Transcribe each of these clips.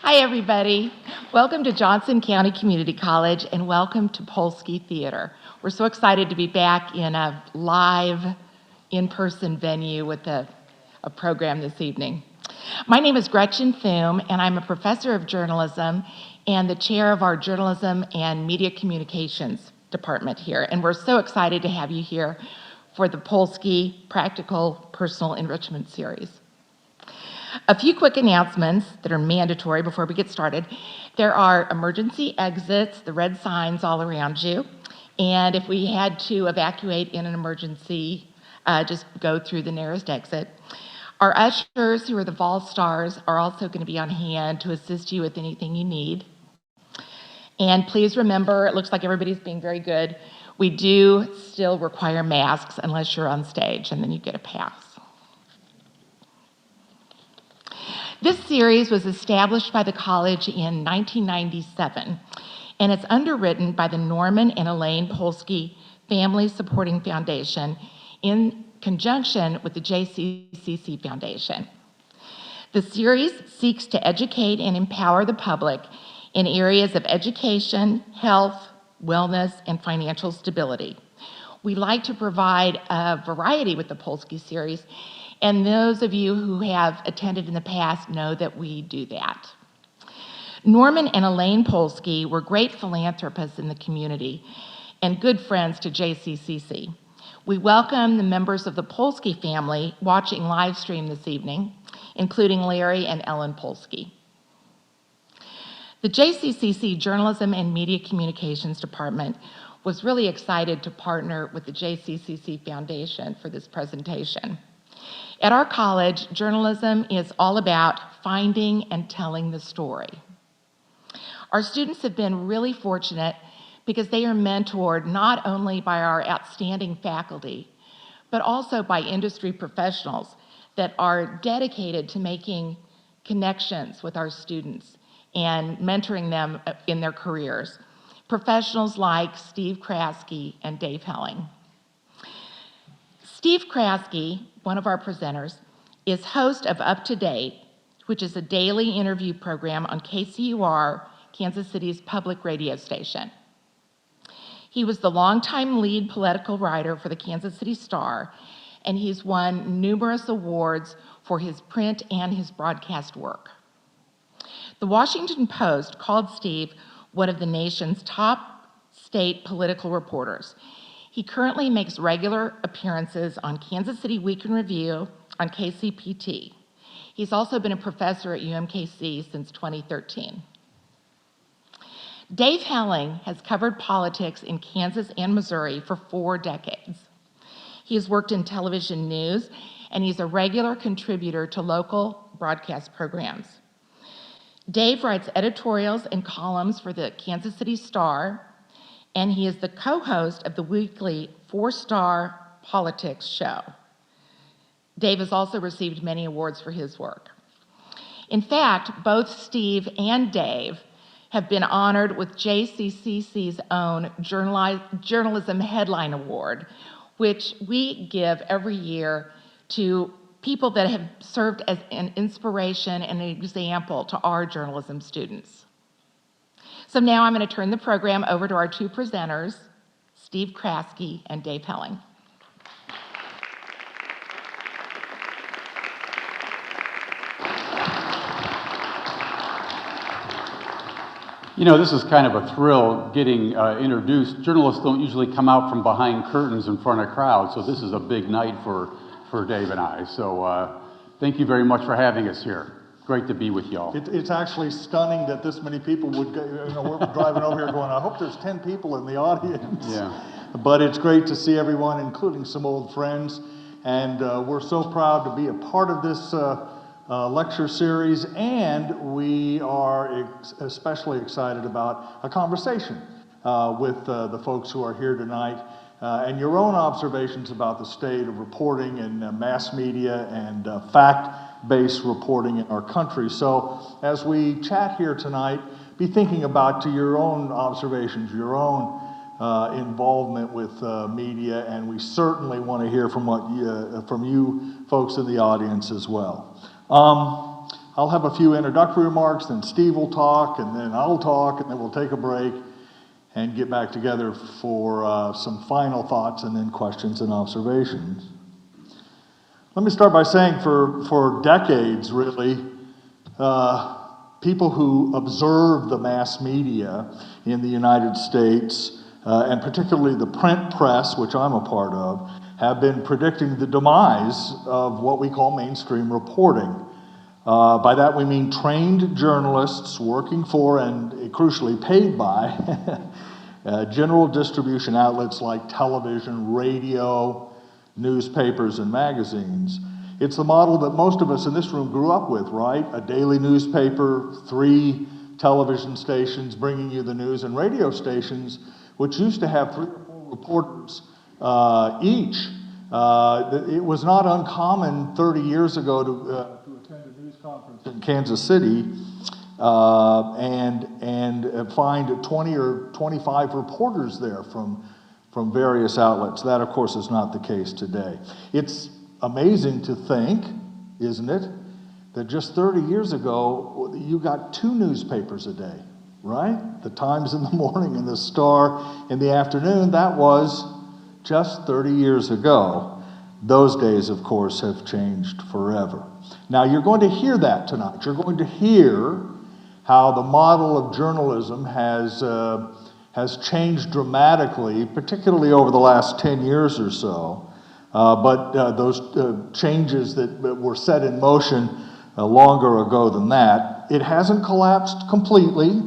Hi, everybody. Welcome to Johnson County Community College and welcome to Polsky Theater. We're so excited to be back in a live, in-person venue with a program this evening. My name is Gretchen Thum, and I'm a professor of journalism and the chair of our Journalism and Media Communications department here. And we're so excited to have you here for the Polsky Practical Personal Enrichment Series. A few quick announcements that are mandatory before we get started. There are emergency exits, the red signs all around you. And if we had to evacuate in an emergency, just go through the nearest exit. Our ushers, who are the Vol Stars, are also going to be on hand to assist you with anything you need. And please remember, it looks like everybody's being very good. We do still require masks unless you're on stage, and then you get a pass. This series was established by the college in 1997, and it's underwritten by the Norman and Elaine Polsky Family Supporting Foundation in conjunction with the JCCC Foundation. The series seeks to educate and empower the public in areas of education, health, wellness, and financial stability. We like to provide a variety with the Polsky series, and those of you who have attended in the past know that we do that. Norman and Elaine Polsky were great philanthropists in the community and good friends to JCCC. We welcome the members of the Polsky family watching live stream this evening, including Larry and Ellen Polsky. The JCCC Journalism and Media Communications Department was really excited to partner with the JCCC Foundation for this presentation. At our college, journalism is all about finding and telling the story. Our students have been really fortunate because they are mentored not only by our outstanding faculty, but also by industry professionals that are dedicated to making connections with our students and mentoring them in their careers. Professionals like Steve Kraske and Dave Helling. Steve Kraske, one of our presenters, is host of Up to Date, which is a daily interview program on KCUR, Kansas City's public radio station. He was the longtime lead political writer for the Kansas City Star, and he's won numerous awards for his print and his broadcast work. The Washington Post called Steve one of the nation's top state political reporters. He currently makes regular appearances on Kansas City Week in Review on KCPT. He's also been a professor at UMKC since 2013. Dave Helling has covered politics in Kansas and Missouri for 4 decades. He has worked in television news, and he's a regular contributor to local broadcast programs. Dave writes editorials and columns for the Kansas City Star, and he is the co-host of the weekly 4-Star Politics show. Dave has also received many awards for his work. In fact, both Steve and Dave have been honored with JCCC's own Journalism Headline Award, which we give every year to people that have served as an inspiration and an example to our journalism students. So now I'm going to turn the program over to our 2 presenters, Steve Kraske and Dave Helling. You know, this is kind of a thrill getting introduced. Journalists don't usually come out from behind curtains in front of crowds, so this is a big night for Dave and I. So thank you very much for having us here. Great to be with y'all. It's actually stunning that this many people would go, we're driving over here going, I hope there's 10 people in the audience. Yeah. But it's great to see everyone, including some old friends. And we're so proud to be a part of this lecture series. And we are especially excited about a conversation with the folks who are here tonight. And your own observations about the state of reporting and mass media and fact-based reporting in our country. So as we chat here tonight, be thinking about your own observations, your own involvement with media, and we certainly want to hear from you folks in the audience as well. I'll have a few introductory remarks, then Steve will talk, and then I'll talk, and then we'll take a break and get back together for some final thoughts and then questions and observations. Let me start by saying for decades, really, people who observe the mass media in the United States, and particularly the print press, which I'm a part of, have been predicting the demise of what we call mainstream reporting. By that we mean trained journalists working for and crucially paid by general distribution outlets like television, radio, newspapers, and magazines. It's the model that most of us in this room grew up with, right? A daily newspaper, 3 television stations bringing you the news, and radio stations, which used to have 3 or 4 reporters each. It was not uncommon 30 years ago to attend a news conference in Kansas City and find 20 or 25 reporters there from various outlets. That, of course, is not the case today. It's amazing to think, isn't it, that just 30 years ago, you got 2 newspapers a day, right? The Times in the morning and the Star in the afternoon. That was just 30 years ago. Those days, of course, have changed forever. Now, you're going to hear that tonight. You're going to hear how the model of journalism has changed dramatically, particularly over the last 10 years or so. But those changes that were set in motion longer ago than that, it hasn't collapsed completely.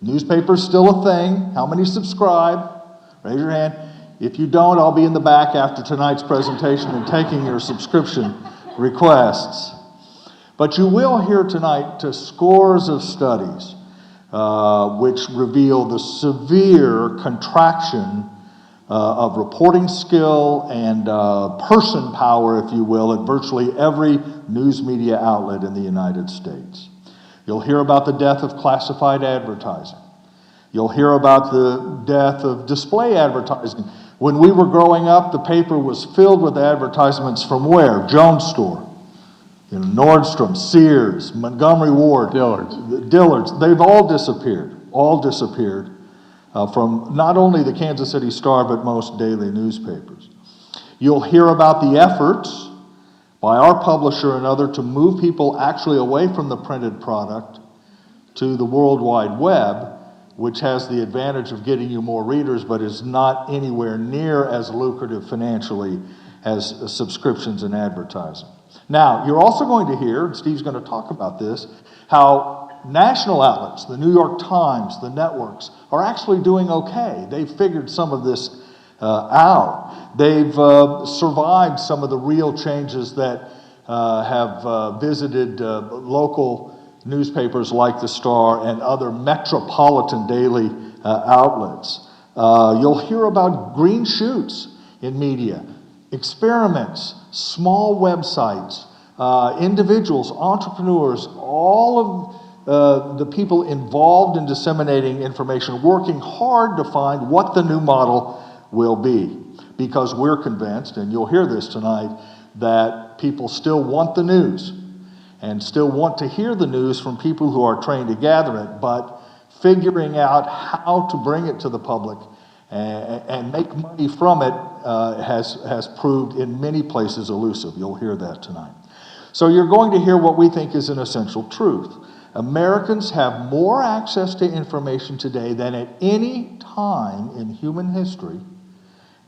Newspaper's still a thing. How many subscribe? Raise your hand. If you don't, I'll be in the back after tonight's presentation and taking your subscription requests. But you will hear tonight scores of studies which reveal the severe contraction of reporting skill and person power, if you will, at virtually every news media outlet in the United States. You'll hear about the death of classified advertising. You'll hear about the death of display advertising. When we were growing up, the paper was filled with advertisements from where? Jones Store, Nordstrom, Sears, Montgomery Ward, Dillard's. They've all disappeared from not only the Kansas City Star, but most daily newspapers. You'll hear about the efforts by our publisher and other to move people actually away from the printed product to the World Wide Web, which has the advantage of getting you more readers, but is not anywhere near as lucrative financially as subscriptions and advertising. Now, you're also going to hear, and Steve's going to talk about this, how national outlets, the New York Times, the networks, are actually doing okay. They've figured some of this out. They've survived some of the real changes that have visited local newspapers like the Star and other metropolitan daily outlets. You'll hear about green shoots in media, experiments, small websites, individuals, entrepreneurs, all of the people involved in disseminating information, working hard to find what the new model will be. Because we're convinced, and you'll hear this tonight, that people still want the news and still want to hear the news from people who are trained to gather it, but figuring out how to bring it to the public and make money from it has proved in many places elusive. You'll hear that tonight. So you're going to hear what we think is an essential truth. Americans have more access to information today than at any time in human history,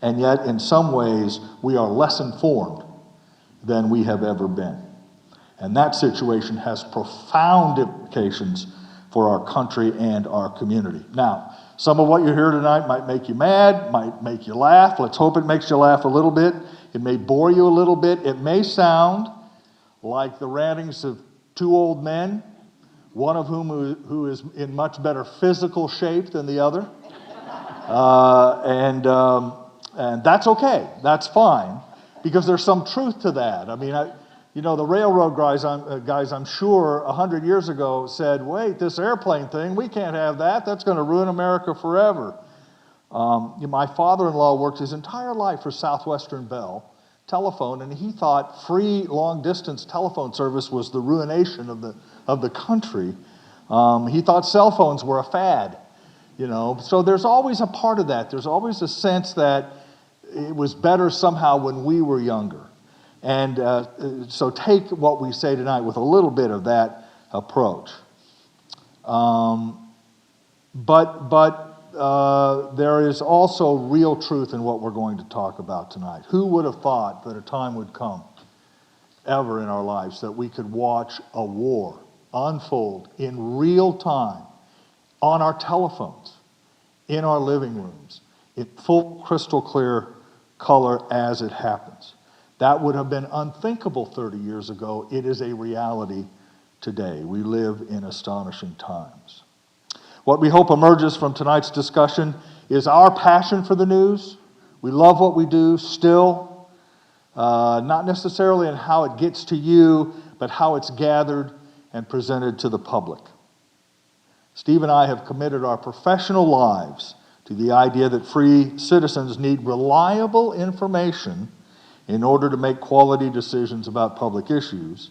and yet in some ways we are less informed than we have ever been. And that situation has profound implications for our country and our community. Now, some of what you hear tonight might make you mad, might make you laugh. Let's hope it makes you laugh a little bit. It may bore you a little bit. It may sound like the rantings of 2 old men, one of whom who is in much better physical shape than the other. And that's okay. That's fine, because there's some truth to that. I mean, the railroad guys, I'm sure, 100 years ago said, wait, this airplane thing, we can't have that. That's going to ruin America forever. My father-in-law worked his entire life for Southwestern Bell, telephone, and he thought free long-distance telephone service was the ruination of the country. He thought cell phones were a fad, you know. So there's always a part of that. There's always a sense that it was better somehow when we were younger. And so take what we say tonight with a little bit of that approach. But there is also real truth in what we're going to talk about tonight. Who would have thought that a time would come ever in our lives that we could watch a war unfold in real time on our telephones, in our living rooms, in full crystal clear color as it happens? That would have been unthinkable 30 years ago. It is a reality today. We live in astonishing times. What we hope emerges from tonight's discussion is our passion for the news. We love what we do still, not necessarily in how it gets to you, but how it's gathered and presented to the public. Steve and I have committed our professional lives to the idea that free citizens need reliable information in order to make quality decisions about public issues.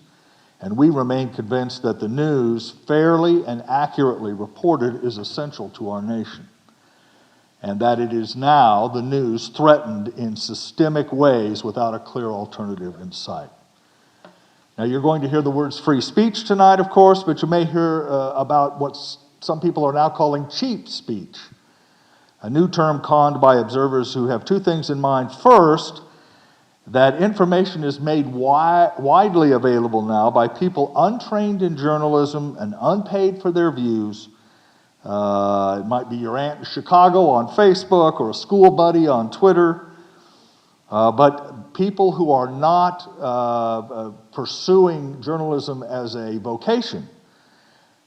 And we remain convinced that the news, fairly and accurately reported, is essential to our nation. And that it is now, the news, threatened in systemic ways without a clear alternative in sight. Now, you're going to hear the words free speech tonight, of course, but you may hear about what some people are now calling cheap speech, a new term conned by observers who have two things in mind. First, that information is made widely available now by people untrained in journalism and unpaid for their views. It might be your aunt in Chicago on Facebook or a school buddy on Twitter. But people who are not pursuing journalism as a vocation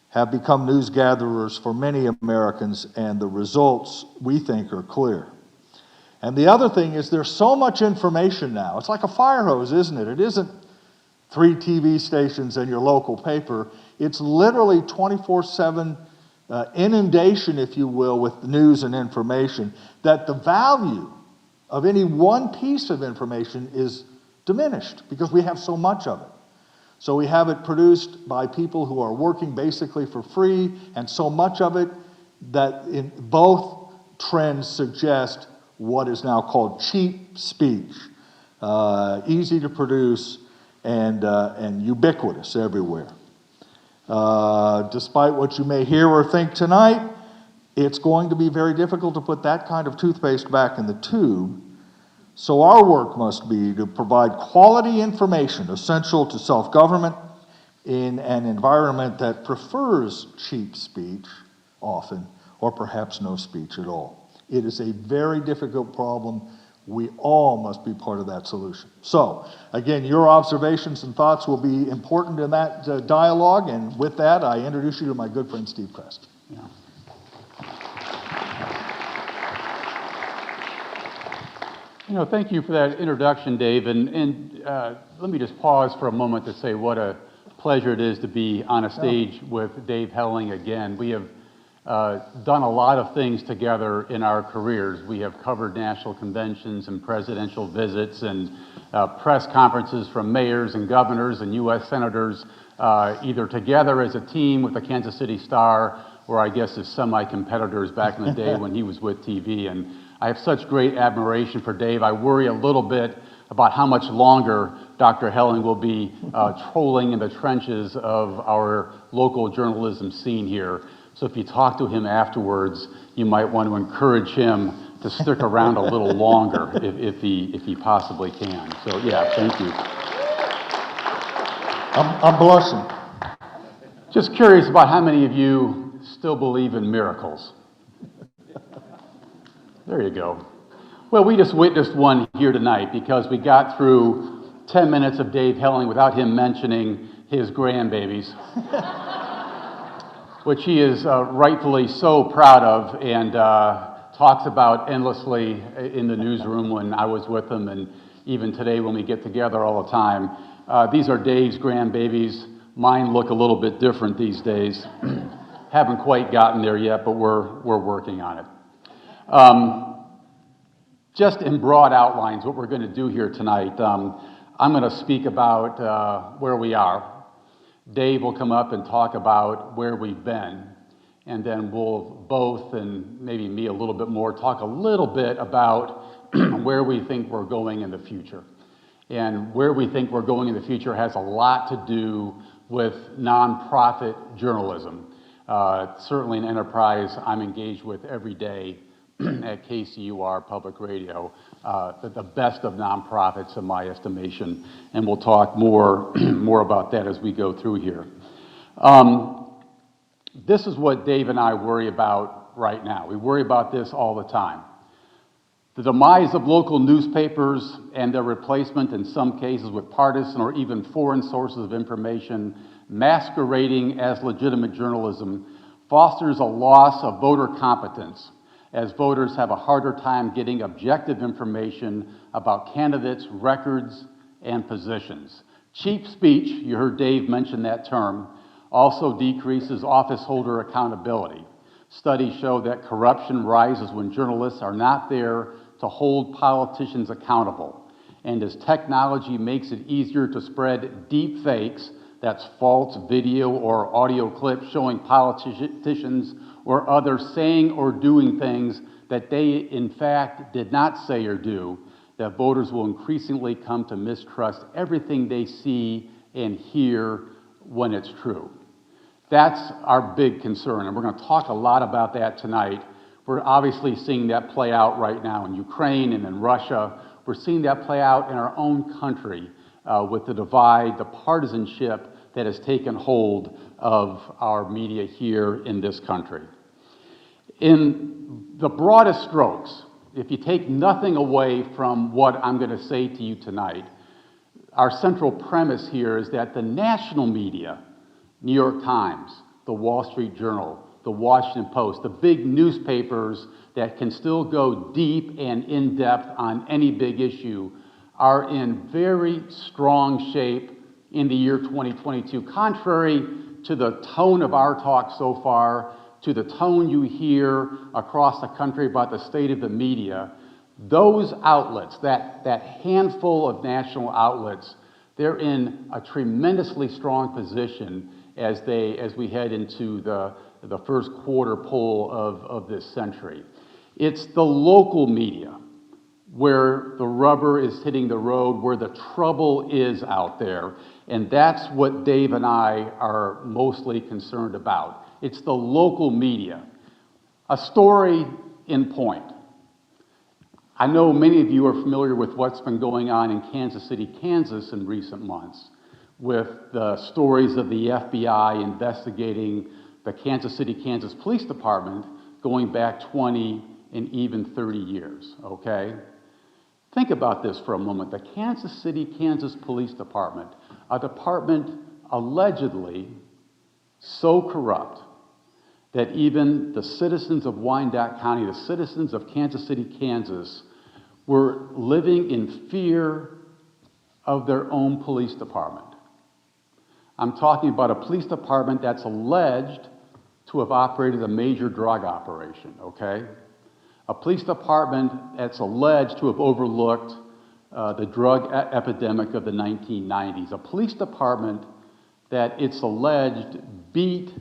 have become news gatherers for many Americans, and the results, we think, are clear. And the other thing is there's so much information now. It's like a fire hose, isn't it? It isn't 3 TV stations and your local paper. It's literally 24/7 inundation, if you will, with news and information, that the value of any one piece of information is diminished because we have so much of it. So we have it produced by people who are working basically for free, and so much of it that in both trends suggest what is now called cheap speech, easy to produce and ubiquitous everywhere. Despite what you may hear or think tonight, it's going to be very difficult to put that kind of toothpaste back in the tube. So our work must be to provide quality information essential to self-government in an environment that prefers cheap speech often, or perhaps no speech at all. It is a very difficult problem. We all must be part of that solution. So, again, your observations and thoughts will be important in that dialogue, and with that, I introduce you to my good friend Steve Crest. Yeah. You know, thank you for that introduction, Dave, and let me just pause for a moment to say what a pleasure it is to be on a stage with Dave Helling again. We have done a lot of things together in our careers. We have covered national conventions and presidential visits and press conferences from mayors and governors and U.S. senators, either together as a team with the Kansas City Star, or I guess as semi-competitors back in the day when he was with TV. And I have such great admiration for Dave. I worry a little bit about how much longer Dr. Helling will be trolling in the trenches of our local journalism scene here. So if you talk to him afterwards, you might want to encourage him to stick around a little longer if he possibly can. So yeah, thank you. I'm blushing. Just curious about how many of you still believe in miracles. There you go. Well, we just witnessed one here tonight because we got through 10 minutes of Dave Helling without him mentioning his grandbabies, which he is rightfully so proud of and talks about endlessly in the newsroom when I was with him, and even today when we get together all the time. These are Dave's grandbabies. Mine look a little bit different these days. Haven't quite gotten there yet, but we're working on it. just in broad outlines, what we're going to do here tonight, I'm going to speak about where we are. Dave will come up and talk about where we've been, and then we'll both, and maybe me a little bit more, talk a little bit about where we think we're going in the future. And where we think we're going in the future has a lot to do with nonprofit journalism. Certainly an enterprise I'm engaged with every day at KCUR Public Radio, the best of nonprofits in my estimation, and we'll talk more about that as we go through here. This is what Dave and I worry about right now. We worry about this all the time. The demise of local newspapers and their replacement in some cases with partisan or even foreign sources of information masquerading as legitimate journalism fosters a loss of voter competence, as voters have a harder time getting objective information about candidates' records and positions. Cheap speech, you heard Dave mention that term, also decreases office holder accountability. Studies show that corruption rises when journalists are not there to hold politicians accountable. And as technology makes it easier to spread deep fakes, that's false video or audio clips showing politicians or others saying or doing things that they in fact did not say or do, that voters will increasingly come to mistrust everything they see and hear when it's true. That's our big concern, and we're going to talk a lot about that tonight. We're obviously seeing that play out right now in Ukraine and in Russia. We're seeing that play out in our own country with the divide, the partisanship that has taken hold of our media here in this country. In the broadest strokes, if you take nothing away from what I'm going to say to you tonight, our central premise here is that the national media, New York Times, the Wall Street Journal, the Washington Post, the big newspapers that can still go deep and in-depth on any big issue, are in very strong shape in the year 2022. Contrary to the tone of our talk so far, to the tone you hear across the country about the state of the media, those outlets, that handful of national outlets, they're in a tremendously strong position as we head into the first quarter poll of this century. It's the local media where the rubber is hitting the road, where the trouble is out there, and that's what Dave and I are mostly concerned about. It's the local media. A story in point. I know many of you are familiar with what's been going on in Kansas City, Kansas in recent months, with the stories of the FBI investigating the Kansas City, Kansas Police Department going back 20 and even 30 years, okay? Think about this for a moment. The Kansas City, Kansas Police Department, a department allegedly so corrupt that even the citizens of Wyandotte County, the citizens of Kansas City, Kansas, were living in fear of their own police department. I'm talking about a police department that's alleged to have operated a major drug operation, okay? A police department that's alleged to have overlooked the drug epidemic of the 1990s. A police department that it's alleged beat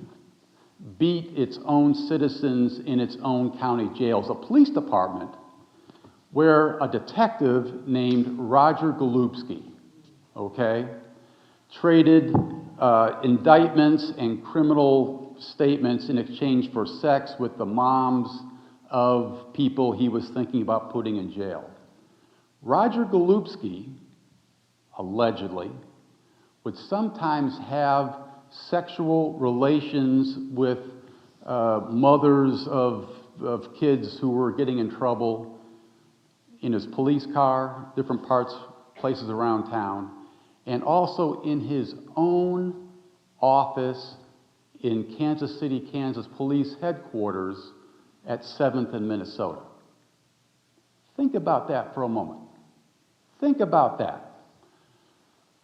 its own citizens in its own county jails. A police department where a detective named Roger Golubski, okay, traded indictments and criminal statements in exchange for sex with the moms of people he was thinking about putting in jail. Roger Golubski, allegedly, would sometimes have sexual relations with mothers of kids who were getting in trouble in his police car, different places around town, and also in his own office in Kansas City, Kansas Police Headquarters at 7th and Minnesota. Think about that for a moment. Think about that.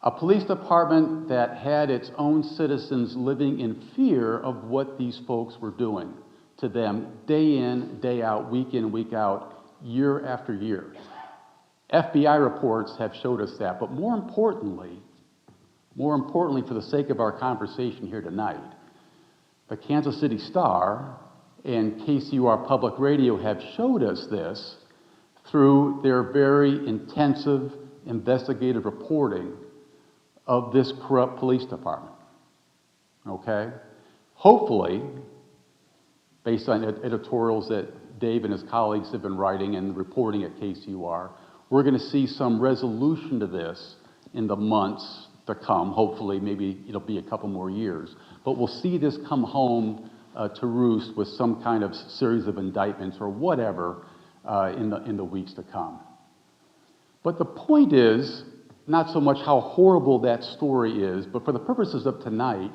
A police department that had its own citizens living in fear of what these folks were doing to them day in, day out, week in, week out year after year. FBI reports have showed us that, but more importantly, for the sake of our conversation here tonight, the Kansas City Star and KCUR Public Radio have showed us this through their very intensive investigative reporting of this corrupt police department. Okay? Hopefully, based on editorials that Dave and his colleagues have been writing and reporting at KCUR, we're going to see some resolution to this in the months to come. Hopefully, maybe it'll be a couple more years. But we'll see this come home to roost with some kind of series of indictments or whatever in the weeks to come. But the point is not so much how horrible that story is, but for the purposes of tonight,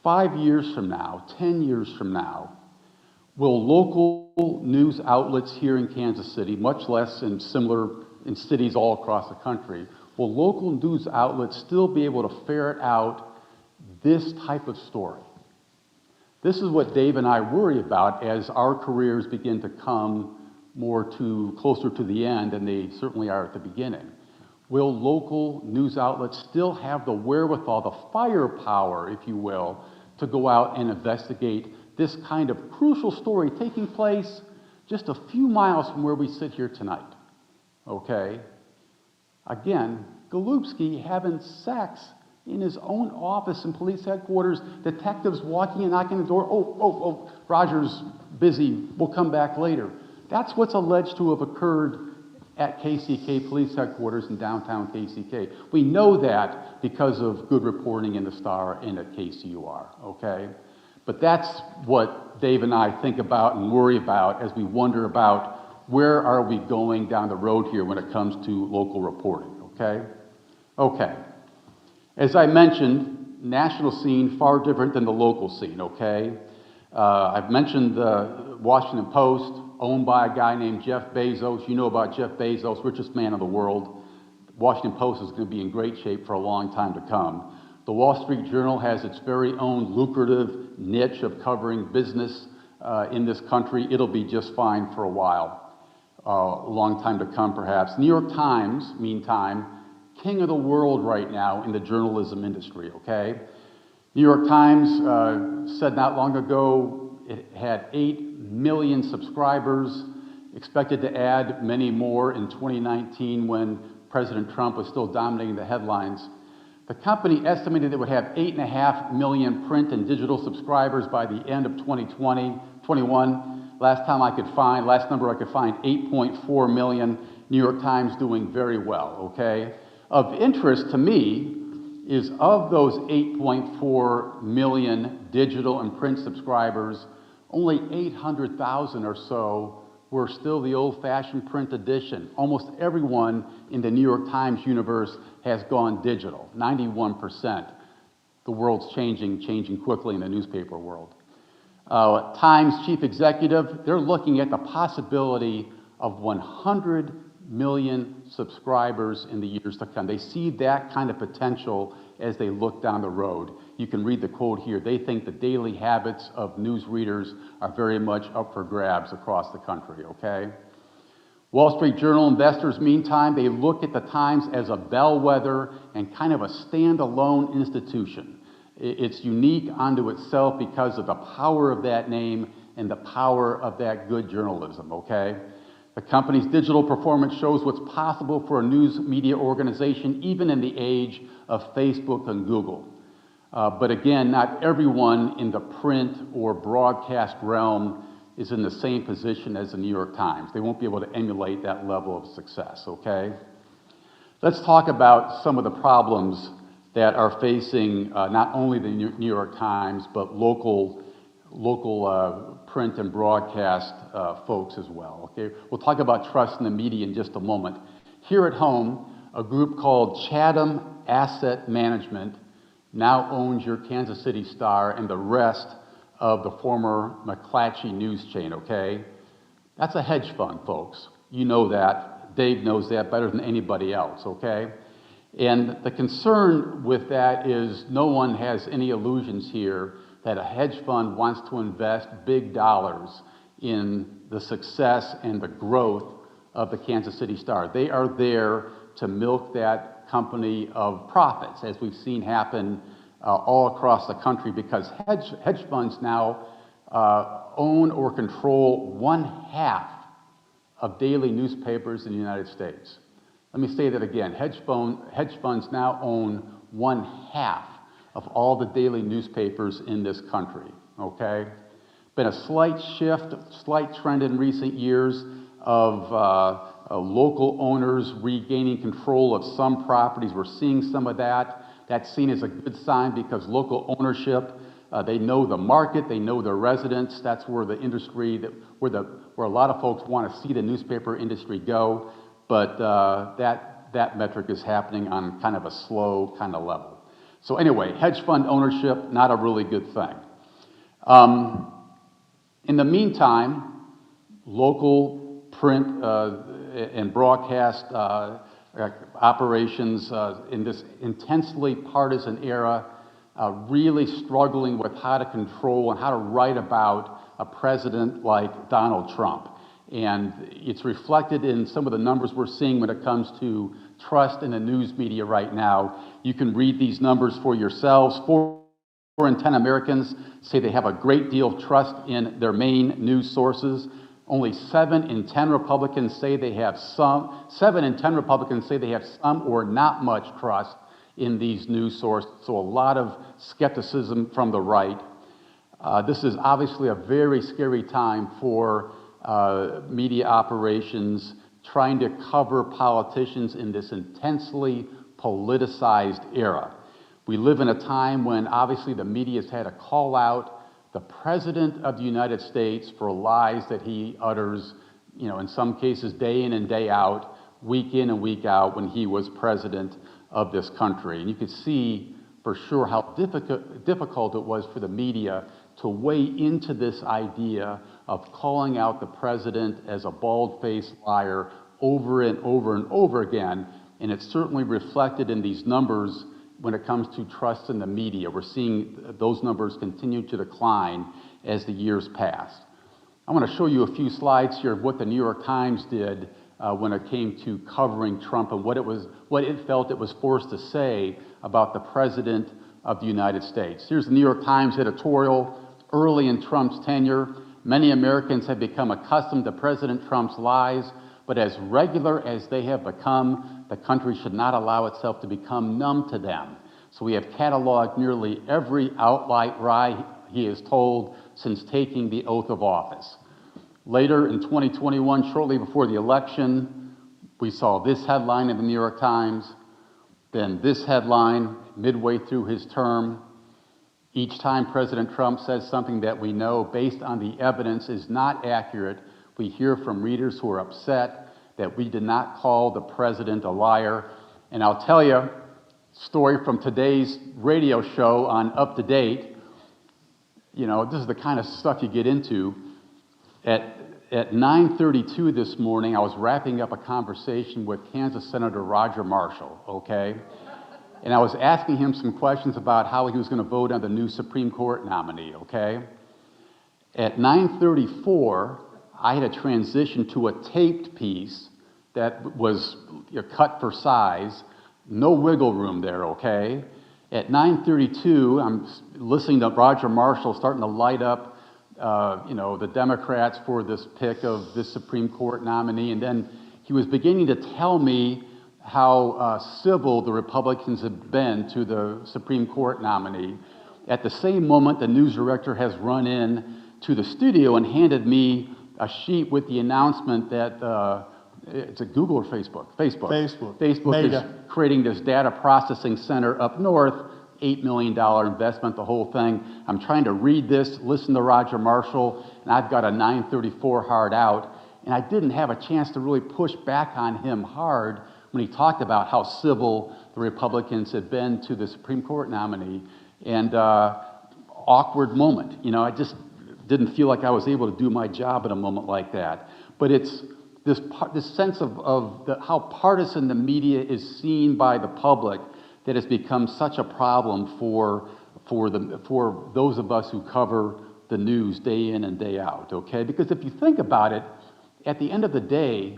5 years from now, 10 years from now, will local news outlets here in Kansas City, much less in cities all across the country, will local news outlets still be able to ferret out this type of story? This is what Dave and I worry about as our careers begin to come closer to the end, and they certainly are at the beginning. Will local news outlets still have the wherewithal, the firepower, if you will, to go out and investigate this kind of crucial story taking place just a few miles from where we sit here tonight? Okay? Again, Golubski having sex in his own office in police headquarters, detectives walking and knocking on the door. Roger's busy, we'll come back later. That's what's alleged to have occurred at KCK Police Headquarters in downtown KCK. We know that because of good reporting in the Star and at KCUR, okay? But that's what Dave and I think about and worry about as we wonder about where are we going down the road here when it comes to local reporting, okay? Okay. As I mentioned, national scene far different than the local scene, okay? I've mentioned the Washington Post, owned by a guy named Jeff Bezos. You know about Jeff Bezos, richest man in the world. Washington Post is going to be in great shape for a long time to come. The Wall Street Journal has its very own lucrative niche of covering business in this country. It'll be just fine for a while, a long time to come perhaps. New York Times, meantime, king of the world right now in the journalism industry, okay? New York Times said not long ago it had 8 million subscribers, expected to add many more in 2019 when President Trump was still dominating the headlines. The company estimated it would have 8.5 million print and digital subscribers by the end of 2021. Last number I could find, 8.4 million. New York Times doing very well, okay? Of interest to me is of those 8.4 million digital and print subscribers, only 800,000 or so were still the old-fashioned print edition. Almost everyone in the New York Times universe has gone digital, 91%. The world's changing quickly in the newspaper world. Times chief executive, they're looking at the possibility of 100 million subscribers in the years to come. They see that kind of potential as they look down the road. You can read the quote here. They think the daily habits of news readers are very much up for grabs across the country, okay? Wall Street Journal investors, meantime, they look at the Times as a bellwether and kind of a standalone institution. It's unique unto itself because of the power of that name and the power of that good journalism, okay? The company's digital performance shows what's possible for a news media organization, even in the age of Facebook and Google. But again, not everyone in the print or broadcast realm is in the same position as the New York Times. They won't be able to emulate that level of success, okay? Let's talk about some of the problems that are facing not only the New York Times, but local print and broadcast folks as well, okay? We'll talk about trust in the media in just a moment. Here at home, a group called Chatham Asset Management now owns your Kansas City Star and the rest of the former McClatchy news chain, okay? That's a hedge fund, folks. You know that. Dave knows that better than anybody else, okay? And the concern with that is no one has any illusions here that a hedge fund wants to invest big dollars in the success and the growth of the Kansas City Star. They are there to milk that company of profits, as we've seen happen all across the country, because hedge funds now own or control 1/2 of daily newspapers in the United States. Let me say that again. Hedge funds now own 1/2 of all the daily newspapers in this country, okay? Been a slight shift, slight trend in recent years of local owners regaining control of some properties. We're seeing some of that. That's seen as a good sign because local ownership, they know the market, they know their residents. That's where the industry, where a lot of folks want to see the newspaper industry go. But that metric is happening on kind of a slow kind of level. So anyway, hedge fund ownership, not a really good thing. In the meantime, local print and broadcast operations in this intensely partisan era really struggling with how to control and how to write about a president like Donald Trump. And it's reflected in some of the numbers we're seeing when it comes to trust in the news media right now. You can read these numbers for yourselves. 4 in 10 Americans say they have a great deal of trust in their main news sources. Only 7 in 10 Republicans say they have some. 7 in 10 Republicans say they have some or not much trust in these news sources. So a lot of skepticism from the right. This is obviously a very scary time for media operations trying to cover politicians in this intensely politicized era. We live in a time when obviously the media has had to call out the President of the United States for lies that he utters, in some cases day in and day out, week in and week out when he was president of this country. And you could see for sure how difficult it was for the media to weigh into this idea of calling out the president as a bald-faced liar over and over and over again. And it's certainly reflected in these numbers when it comes to trust in the media. We're seeing those numbers continue to decline as the years pass. I want to show you a few slides here of what the New York Times did when it came to covering Trump and what it felt it was forced to say about the President of the United States. Here's the New York Times editorial. Early in Trump's tenure, many Americans have become accustomed to President Trump's lies, but as regular as they have become, the country should not allow itself to become numb to them. So we have cataloged nearly every outright lie he has told since taking the oath of office. Later in 2021, shortly before the election, we saw this headline in the New York Times, then this headline midway through his term. Each time President Trump says something that we know based on the evidence is not accurate, we hear from readers who are upset that we did not call the president a liar. And I'll tell you, story from today's radio show on Up to Date, this is the kind of stuff you get into. At 9:32 this morning, I was wrapping up a conversation with Kansas Senator Roger Marshall, okay? And I was asking him some questions about how he was going to vote on the new Supreme Court nominee, okay? At 9:34, I had to transition to a taped piece that was cut for size, no wiggle room there, okay? At 9:32, I'm listening to Roger Marshall starting to light up, the Democrats for this pick of this Supreme Court nominee, and then he was beginning to tell me how civil the Republicans have been to the Supreme Court nominee. At the same moment, the news director has run in to the studio and handed me a sheet with the announcement that it's a Google or Facebook? Facebook Meta. is creating this data processing center up north, $8 million investment, the whole thing. I'm trying to read this, listen to Roger Marshall, and I've got a 9:34 hard out, and I didn't have a chance to really push back on him hard when he talked about how civil the Republicans had been to the Supreme Court nominee. And awkward moment. I just didn't feel like I was able to do my job at a moment like that. But it's this sense of how partisan the media is seen by the public that has become such a problem for those of us who cover the news day in and day out, okay? Because if you think about it, at the end of the day,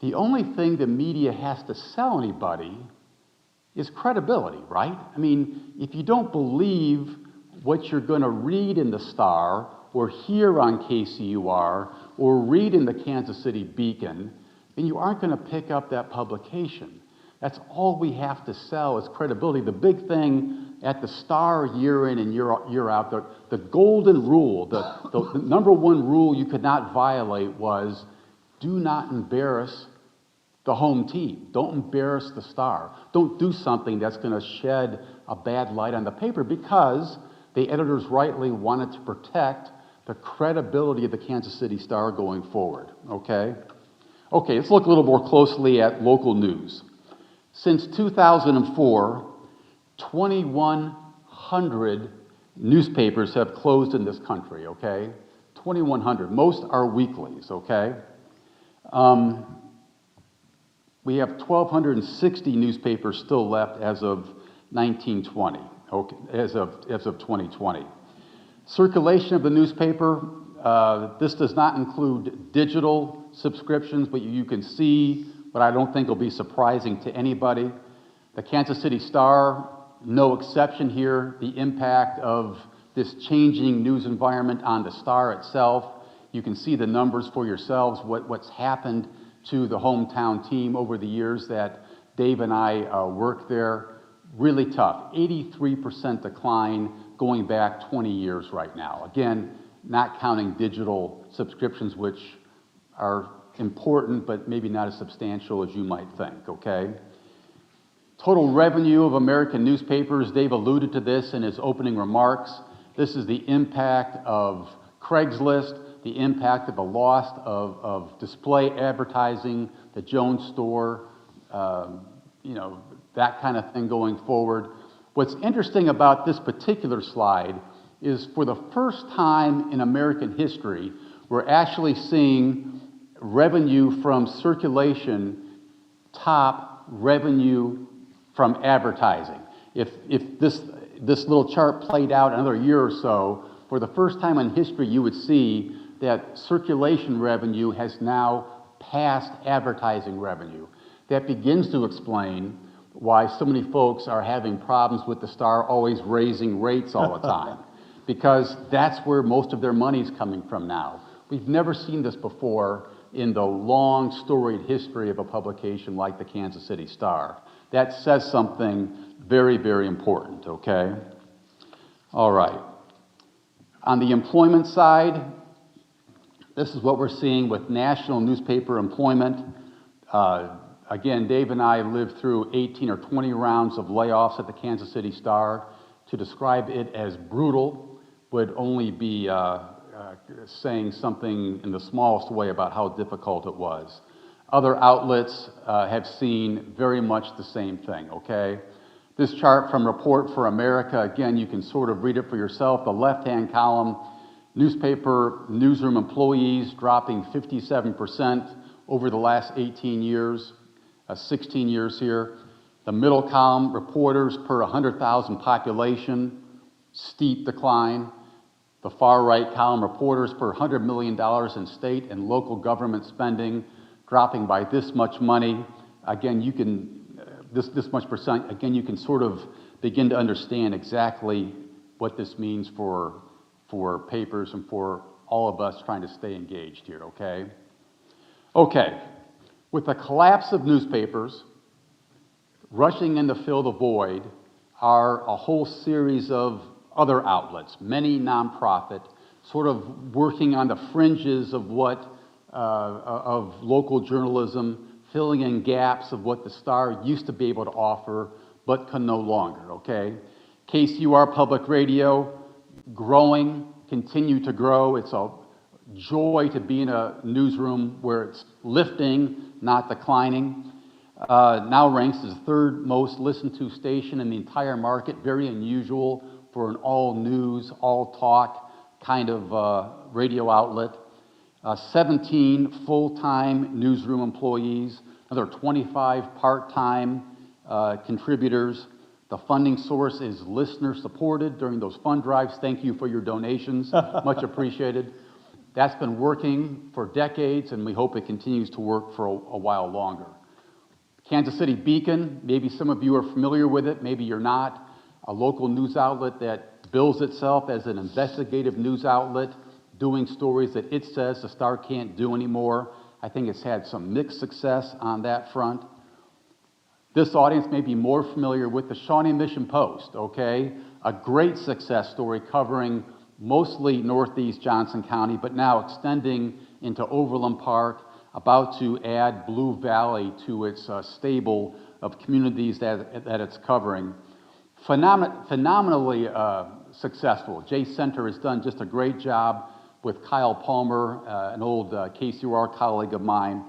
the only thing the media has to sell anybody is credibility, right? I mean, if you don't believe what you're going to read in the Star or hear on KCUR or read in the Kansas City Beacon, then you aren't going to pick up that publication. That's all we have to sell is credibility. The big thing at the Star year in and year out, the golden rule, the number one rule you could not violate was do not embarrass the home team. Don't embarrass the Star. Don't do something that's going to shed a bad light on the paper, because the editors rightly wanted to protect the credibility of the Kansas City Star going forward, okay? Okay, let's look a little more closely at local news. Since 2004, 2,100 newspapers have closed in this country, okay? 2,100. Most are weeklies, okay? We have 1,260 newspapers still left as of 1920, okay, as of 2020. Circulation of the newspaper, this does not include digital subscriptions, but you can see, but I don't think will be surprising to anybody. The Kansas City Star, no exception here, the impact of this changing news environment on the Star itself. You can see the numbers for yourselves, what's happened to the hometown team over the years that Dave and I worked there. Really tough, 83% decline going back 20 years right now. Again, not counting digital subscriptions, which are important, but maybe not as substantial as you might think, okay? Total revenue of American newspapers, Dave alluded to this in his opening remarks. This is the impact of Craigslist, the impact of the loss of display advertising, the Jones store, that kind of thing going forward. What's interesting about this particular slide is for the first time in American history, we're actually seeing revenue from circulation top revenue from advertising. If this little chart played out another year or so, for the first time in history, you would see that circulation revenue has now passed advertising revenue. That begins to explain why so many folks are having problems with the Star always raising rates all the time, because that's where most of their money's coming from now. We've never seen this before in the long storied history of a publication like the Kansas City Star. That says something very, very important, okay? All right. On the employment side, this is what we're seeing with national newspaper employment. Again, Dave and I lived through 18 or 20 rounds of layoffs at the Kansas City Star. To describe it as brutal would only be saying something in the smallest way about how difficult it was. Other outlets have seen very much the same thing, okay? This chart from Report for America, again, you can sort of read it for yourself. The left-hand column, newspaper newsroom employees dropping 57% over the last 18 years, 16 years here. The middle column, reporters per 100,000 population, steep decline. The far right column, reporters per $100 million in state and local government spending, dropping by this much money. Again, you can, this much percent, again, you can sort of begin to understand exactly what this means for papers and for all of us trying to stay engaged here, okay? Okay, with the collapse of newspapers, rushing in to fill the void are a whole series of other outlets, many nonprofit, sort of working on the fringes of what of local journalism, filling in gaps of what the Star used to be able to offer, but can no longer, okay? KCUR Public Radio, growing, continue to grow. It's a joy to be in a newsroom where it's lifting, not declining. Now ranks as the third most listened to station in the entire market, very unusual for an all news, all talk kind of radio outlet. 17 full-time newsroom employees, another 25 part-time contributors. The funding source is listener-supported during those fund drives. Thank you for your donations, much appreciated. That's been working for decades, and we hope it continues to work for a while longer. Kansas City Beacon, maybe some of you are familiar with it, maybe you're not. A local news outlet that bills itself as an investigative news outlet, doing stories that it says the Star can't do anymore. I think it's had some mixed success on that front. This audience may be more familiar with the Shawnee Mission Post, okay? A great success story covering mostly northeast Johnson County, but now extending into Overland Park, about to add Blue Valley to its stable of communities that it's covering. Phenomenally successful. Jay Center has done just a great job with Kyle Palmer, an old KCOR colleague of mine.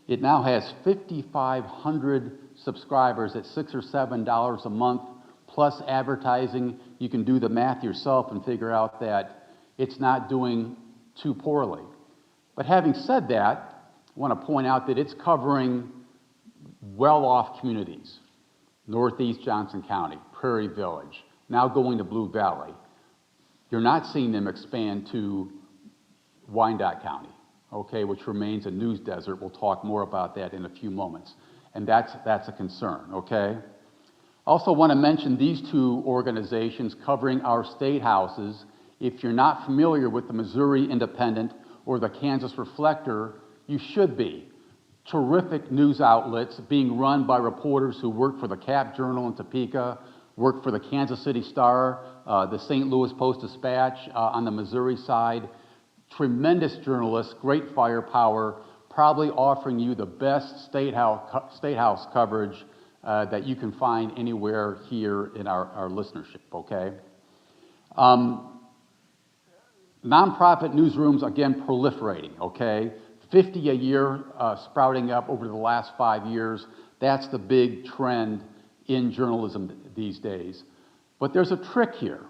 It now has 5,500 subscribers at $6 or $7 a month, plus advertising. You can do the math yourself and figure out that it's not doing too poorly. But having said that, I want to point out that it's covering well-off communities. Northeast Johnson County, Prairie Village, now going to Blue Valley. You're not seeing them expand to Wyandotte County, okay, which remains a news desert. We'll talk more about that in a few moments. And that's a concern, okay? Also want to mention these two organizations covering our state houses. If you're not familiar with the Missouri Independent or the Kansas Reflector, you should be. Terrific news outlets being run by reporters who work for the Cap Journal in Topeka, work for the Kansas City Star, the St. Louis Post-Dispatch on the Missouri side. Tremendous journalists, great firepower, probably offering you the best state house coverage that you can find anywhere here in our listenership, okay? Nonprofit newsrooms, again, proliferating, okay? 50 a year sprouting up over the last 5 years. That's the big trend in journalism these days. But there's a trick here.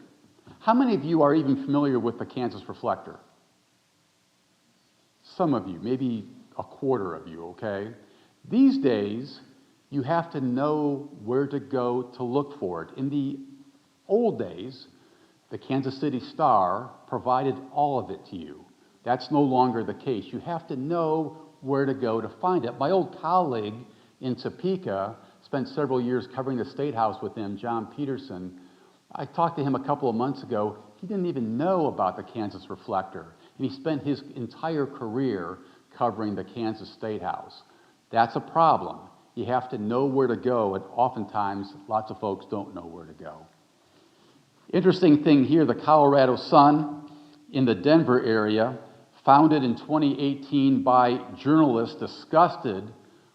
How many of you are even familiar with the Kansas Reflector? Some of you, maybe a quarter of you, okay? These days, you have to know where to go to look for it. In the old days, the Kansas City Star provided all of it to you. That's no longer the case. You have to know where to go to find it. My old colleague in Topeka spent several years covering the State House with him, John Peterson. I talked to him a couple of months ago. He didn't even know about the Kansas Reflector. And he spent his entire career covering the Kansas State House. That's a problem. You have to know where to go, and oftentimes lots of folks don't know where to go. Interesting thing here, the Colorado Sun in the Denver area, founded in 2018 by journalists disgusted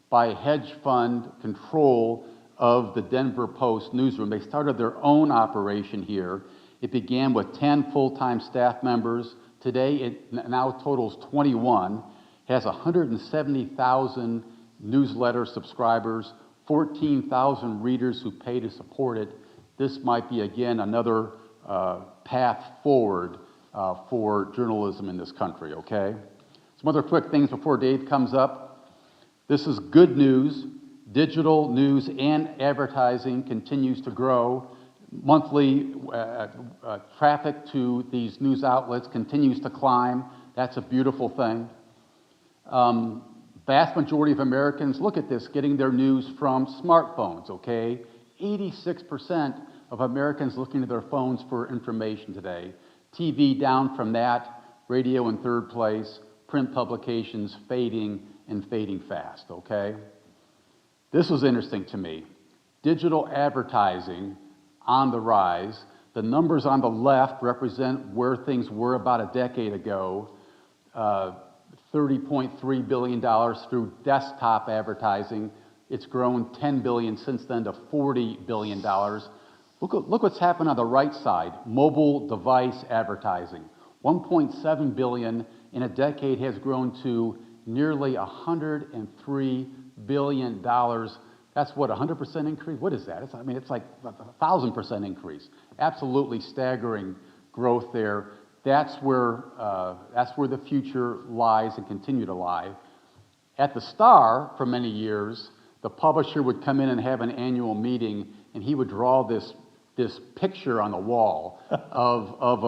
by hedge fund control of the Denver Post newsroom. They started their own operation here. It began with 10 full-time staff members. Today, it now totals 21, has 170,000 newsletter subscribers, 14,000 readers who pay to support it. This might be, again, another path forward for journalism in this country, okay? Some other quick things before Dave comes up. This is good news. Digital news and advertising continues to grow. Monthly traffic to these news outlets continues to climb. That's a beautiful thing. Vast majority of Americans, look at this, getting their news from smartphones, okay? 86% of Americans looking at their phones for information today. TV down from that, radio in third place, print publications fading and fading fast, okay? This was interesting to me. Digital advertising on the rise. The numbers on the left represent where things were about a decade ago. $30.3 billion through desktop advertising. It's grown $10 billion since then to $40 billion. Look what's happened on the right side, mobile device advertising. $1.7 billion in a decade has grown to nearly $103 billion. That's what, 100% increase? What is that? It's like a 1,000% increase. Absolutely staggering growth there. That's where the future lies and continue to lie. At the Star, for many years, the publisher would come in and have an annual meeting, and he would draw this picture on the wall of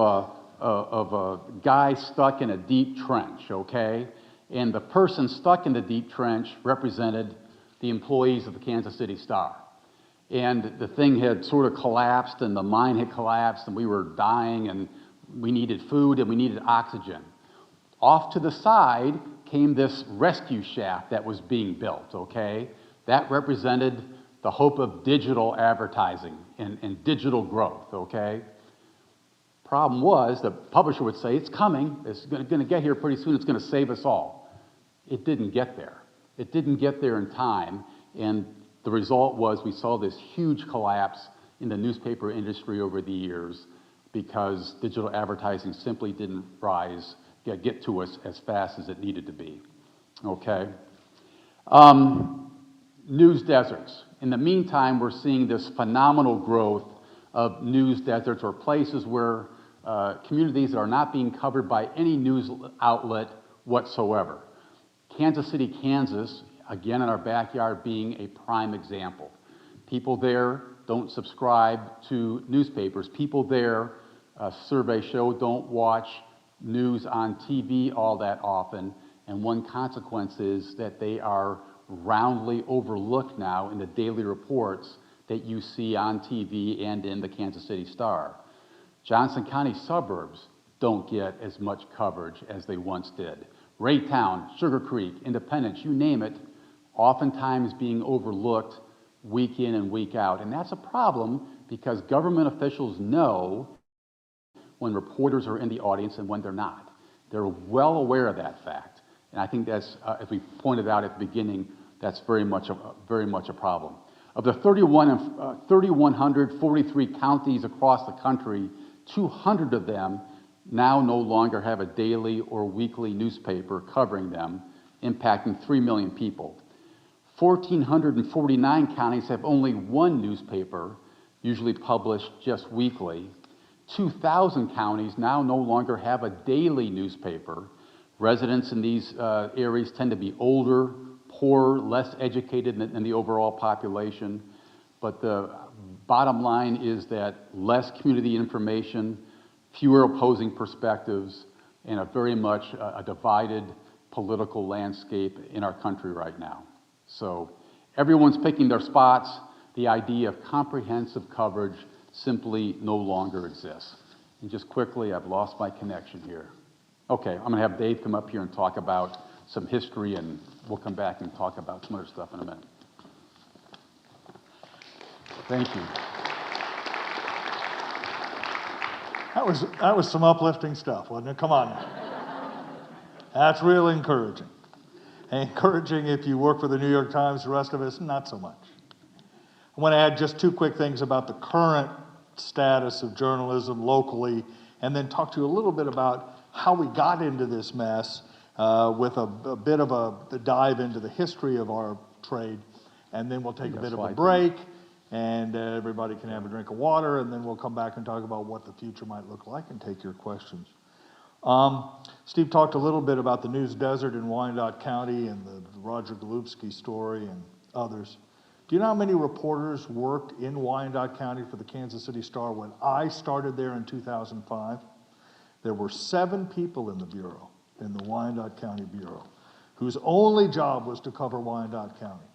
a guy stuck in a deep trench, okay? And the person stuck in the deep trench represented the employees of the Kansas City Star. And the thing had sort of collapsed, and the mine had collapsed, and we were dying, and we needed food, and we needed oxygen. Off to the side came this rescue shaft that was being built, okay? That represented the hope of digital advertising and digital growth, okay? Problem was, the publisher would say, it's coming, it's going to get here pretty soon, it's going to save us all. It didn't get there. It didn't get there in time, and the result was we saw this huge collapse in the newspaper industry over the years because digital advertising simply didn't get to us as fast as it needed to be, okay? News deserts. In the meantime, we're seeing this phenomenal growth of news deserts, or places where communities that are not being covered by any news outlet whatsoever. Kansas City, Kansas, again in our backyard, being a prime example. People there don't subscribe to newspapers. People there, surveys show, don't watch news on TV all that often, and one consequence is that they are roundly overlooked now in the daily reports that you see on TV and in the Kansas City Star. Johnson County suburbs don't get as much coverage as they once did. Raytown, Sugar Creek, Independence, you name it, oftentimes being overlooked week in and week out. And that's a problem because government officials know when reporters are in the audience and when they're not. They're well aware of that fact. And I think that's, as we pointed out at the beginning, that's very much a problem. Of the 3,143 counties across the country, 200 of them now no longer have a daily or weekly newspaper covering them, impacting 3 million people. 1,449 counties have only one newspaper, usually published just weekly. 2,000 counties now no longer have a daily newspaper. Residents in these areas tend to be older, poorer, less educated than the overall population. But the bottom line is that less community information, fewer opposing perspectives, and a very much a divided political landscape in our country right now. So everyone's picking their spots. The idea of comprehensive coverage simply no longer exists. And just quickly, I've lost my connection here. Okay, I'm going to have Dave come up here and talk about some history, and we'll come back and talk about some other stuff in a minute. Thank you. That was some uplifting stuff, wasn't it? Come on now. That's real encouraging. Encouraging if you work for the New York Times, the rest of us, not so much. I want to add just two quick things about the current status of journalism locally, and then talk to you a little bit about how we got into this mess with a bit of a dive into the history of our trade, and then we'll take a bit of a break, and everybody can have a drink of water, and then we'll come back and talk about what the future might look like and take your questions. Steve talked a little bit about the news desert in Wyandotte County and the Roger Golubsky story and others. Do you know how many reporters worked in Wyandotte County for the Kansas City Star when I started there in 2005? There were 7 people in the Bureau, in the Wyandotte County Bureau, whose only job was to cover Wyandotte County.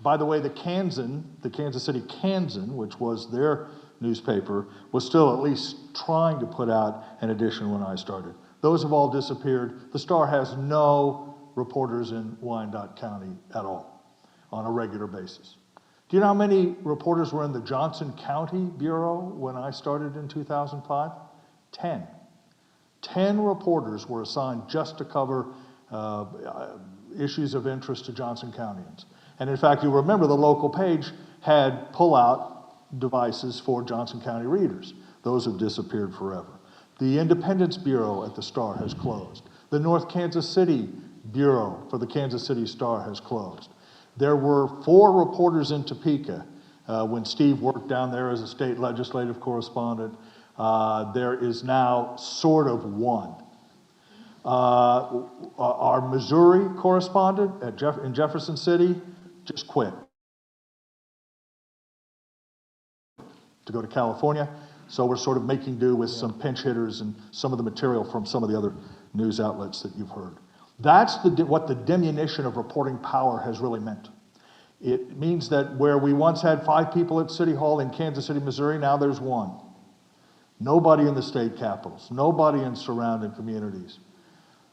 By the way, the Kansas City Kansan, which was their newspaper, was still at least trying to put out an edition when I started. Those have all disappeared. The Star has no reporters in Wyandotte County at all on a regular basis. Do you know how many reporters were in the Johnson County Bureau when I started in 2005? 10. 10 reporters were assigned just to cover issues of interest to Johnson Countyans. And in fact, you remember the local page had pull-out devices for Johnson County readers. Those have disappeared forever. The Independence Bureau at the Star has closed. The North Kansas City Bureau for the Kansas City Star has closed. There were 4 reporters in Topeka when Steve worked down there as a state legislative correspondent. There is now sort of 1. Our Missouri correspondent in Jefferson City just quit. to go to California. So we're sort of making do with some pinch hitters and some of the material from some of the other news outlets that you've heard. That's what the diminution of reporting power has really meant. It means that where we once had 5 people at City Hall in Kansas City, Missouri, now there's 1. Nobody in the state capitals, nobody in surrounding communities.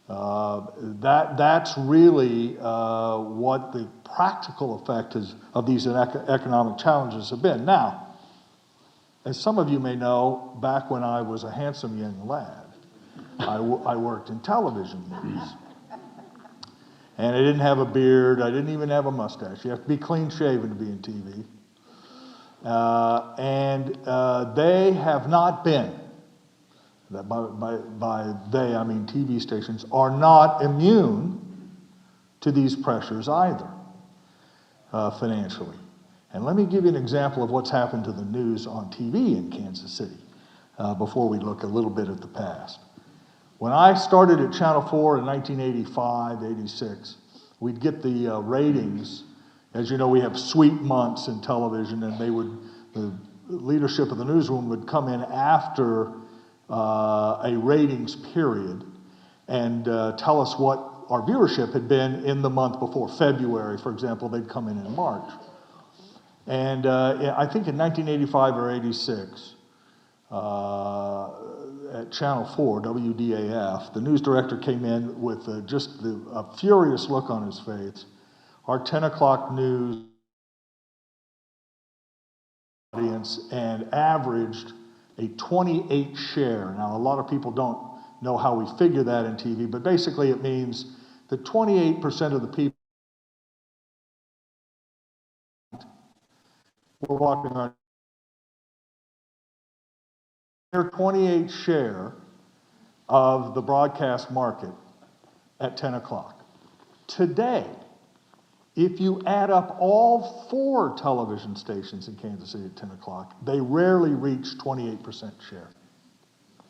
That's really what the practical effect of these economic challenges have been. Now, as some of you may know, back when I was a handsome young lad, I worked in television news. And I didn't have a beard, I didn't even have a mustache. You have to be clean shaven to be in TV. They have not been, by they I mean TV stations, are not immune to these pressures either, financially. And let me give you an example of what's happened to the news on TV in Kansas City before we look a little bit at the past. When I started at Channel 4 in 1985, 86, we'd get the ratings. As you know, we have sweep months in television, and the leadership of the newsroom would come in after a ratings period and tell us what our viewership had been in the month before. February, for example, they'd come in March. And I think in 1985 or 86, at Channel 4, WDAF, the news director came in with a furious look on his face. Our 10 o'clock news audience and averaged a 28 share. Now, a lot of people don't know how we figure that in TV, but basically it means that 28% of the people were watching our their 28 share of the broadcast market at 10 o'clock. Today, if you add up all 4 television stations in Kansas City at 10 o'clock, they rarely reach 28% share.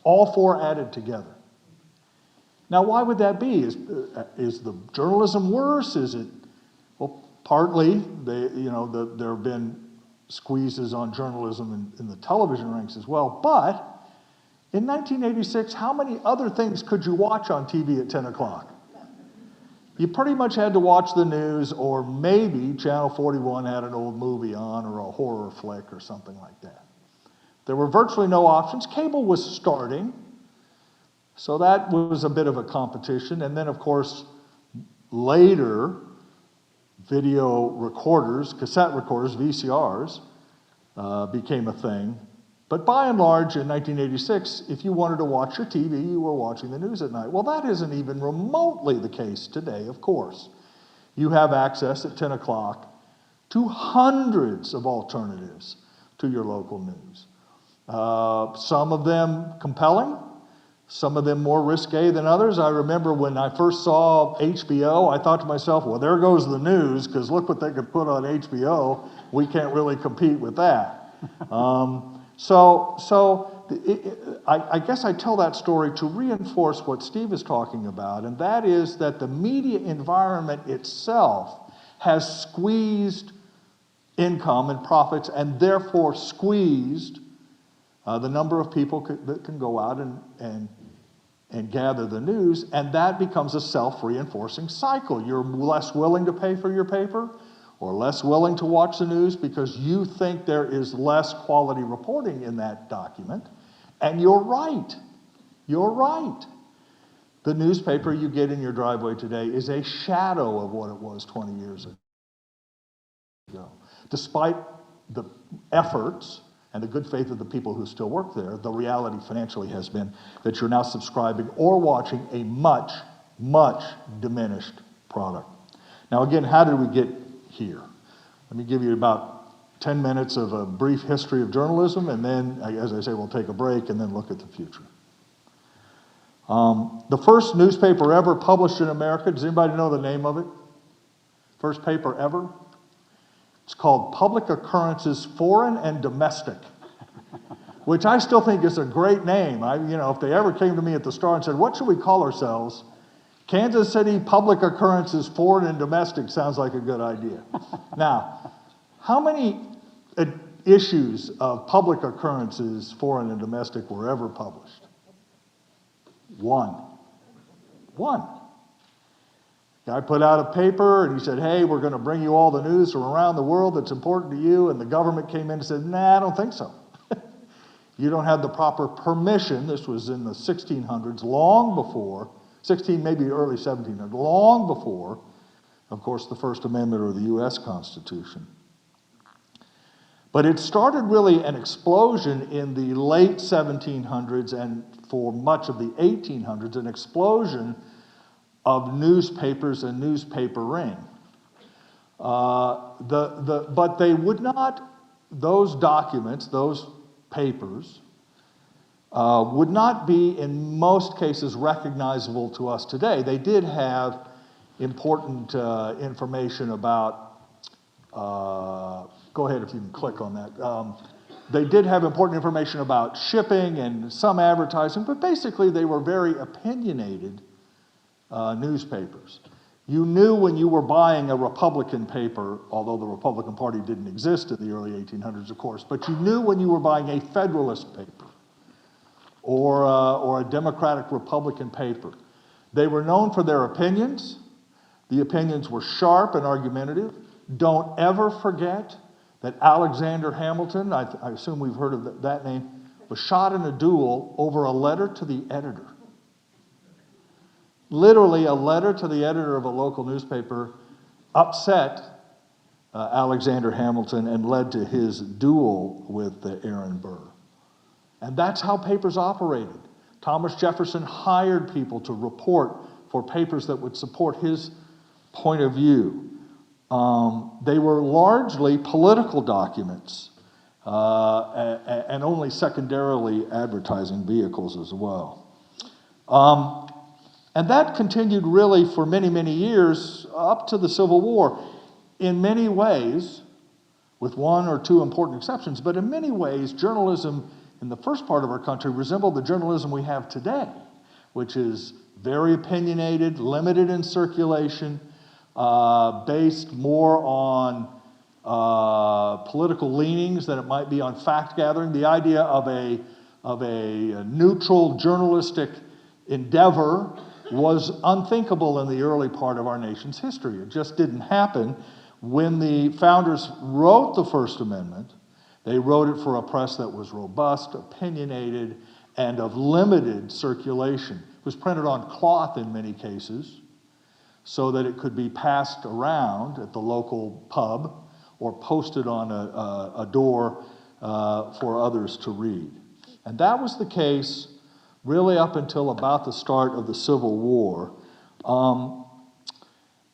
All 4 added together. Now, why would that be? Is the journalism worse? Is it, well, partly, there have been squeezes on journalism in the television ranks as well, but in 1986, how many other things could you watch on TV at 10 o'clock? You pretty much had to watch the news, or maybe Channel 41 had an old movie on, or a horror flick or something like that. There were virtually no options. Cable was starting, so that was a bit of a competition. And then, of course, later, video recorders, cassette recorders, VCRs, became a thing. But by and large, in 1986, if you wanted to watch your TV, you were watching the news at night. Well, that isn't even remotely the case today, of course. You have access at 10 o'clock to hundreds of alternatives to your local news. Some of them compelling, some of them more risque than others. I remember when I first saw HBO, I thought to myself, well, there goes the news, because look what they could put on HBO. We can't really compete with that. I guess I tell that story to reinforce what Steve is talking about, and that is that the media environment itself has squeezed income and profits, and therefore squeezed the number of people that can go out and gather the news, and that becomes a self-reinforcing cycle. You're less willing to pay for your paper, or less willing to watch the news because you think there is less quality reporting in that document. And you're right. You're right. The newspaper you get in your driveway today is a shadow of what it was 20 years ago. Despite the efforts and the good faith of the people who still work there, the reality financially has been that you're now subscribing or watching a much, much diminished product. Now again, how did we get here? Let me give you about 10 minutes of a brief history of journalism, and then, as I say, we'll take a break and then look at the future. The first newspaper ever published in America, does anybody know the name of it? First paper ever? It's called Public Occurrences, Foreign and Domestic, which I still think is a great name. If they ever came to me at the Star and said, what should we call ourselves? Kansas City Public Occurrences, Foreign and Domestic sounds like a good idea. Now, how many issues of public occurrences, foreign and domestic, were ever published? One. Guy put out a paper and he said, hey, we're going to bring you all the news from around the world that's important to you. And the government came in and said, nah, I don't think so. You don't have the proper permission. This was in the 1600s, long before, maybe early 1700s, long before, of course, the First Amendment or the U.S. Constitution. But it started really an explosion in the late 1700s and for much of the 1800s, an explosion of newspapers and newspapering. But they would not, those documents, those papers, would not be in most cases recognizable to us today. They did have important information about, go ahead if you can click on that. They did have important information about shipping and some advertising, but basically they were very opinionated newspapers. You knew when you were buying a Republican paper, although the Republican Party didn't exist in the early 1800s, of course, but you knew when you were buying a Federalist paper or a Democratic Republican paper. They were known for their opinions. The opinions were sharp and argumentative. Don't ever forget that Alexander Hamilton, I assume we've heard of that name, was shot in a duel over a letter to the editor. Literally, a letter to the editor of a local newspaper upset Alexander Hamilton and led to his duel with Aaron Burr. And that's how papers operated. Thomas Jefferson hired people to report for papers that would support his point of view. They were largely political documents and only secondarily advertising vehicles as well. And that continued really for many, many years up to the Civil War. In many ways, with one or two important exceptions, but in many ways, journalism in the first part of our country resembled the journalism we have today, which is very opinionated, limited in circulation, based more on political leanings than it might be on fact gathering. The idea of a neutral journalistic endeavor was unthinkable in the early part of our nation's history. It just didn't happen. When the founders wrote the First Amendment, they wrote it for a press that was robust, opinionated, and of limited circulation. It was printed on cloth in many cases so that it could be passed around at the local pub or posted on a door for others to read. And that was the case really up until about the start of the Civil War,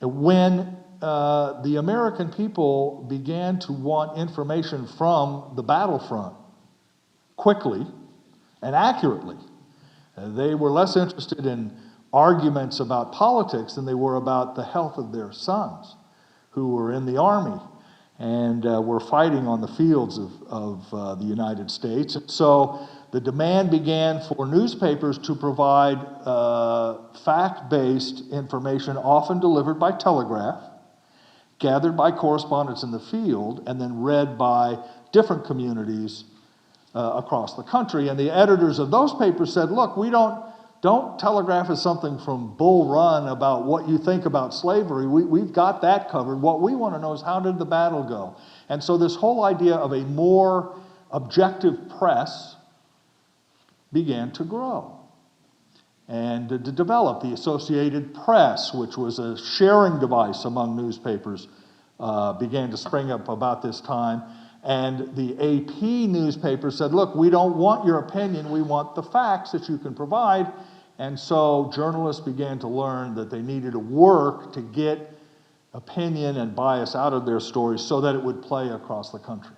when the American people began to want information from the battlefront quickly and accurately. They were less interested in arguments about politics than they were about the health of their sons who were in the Army and were fighting on the fields of the United States. So the demand began for newspapers to provide fact-based information, often delivered by telegraph, gathered by correspondents in the field, and then read by different communities across the country. And the editors of those papers said, look, we don't telegraph us something from Bull Run about what you think about slavery. We've got that covered. What we want to know is how did the battle go? And so this whole idea of a more objective press began to grow and to develop. The Associated Press, which was a sharing device among newspapers, began to spring up about this time. And the AP newspaper said, look, we don't want your opinion, we want the facts that you can provide. And so journalists began to learn that they needed to work to get opinion and bias out of their stories so that it would play across the country.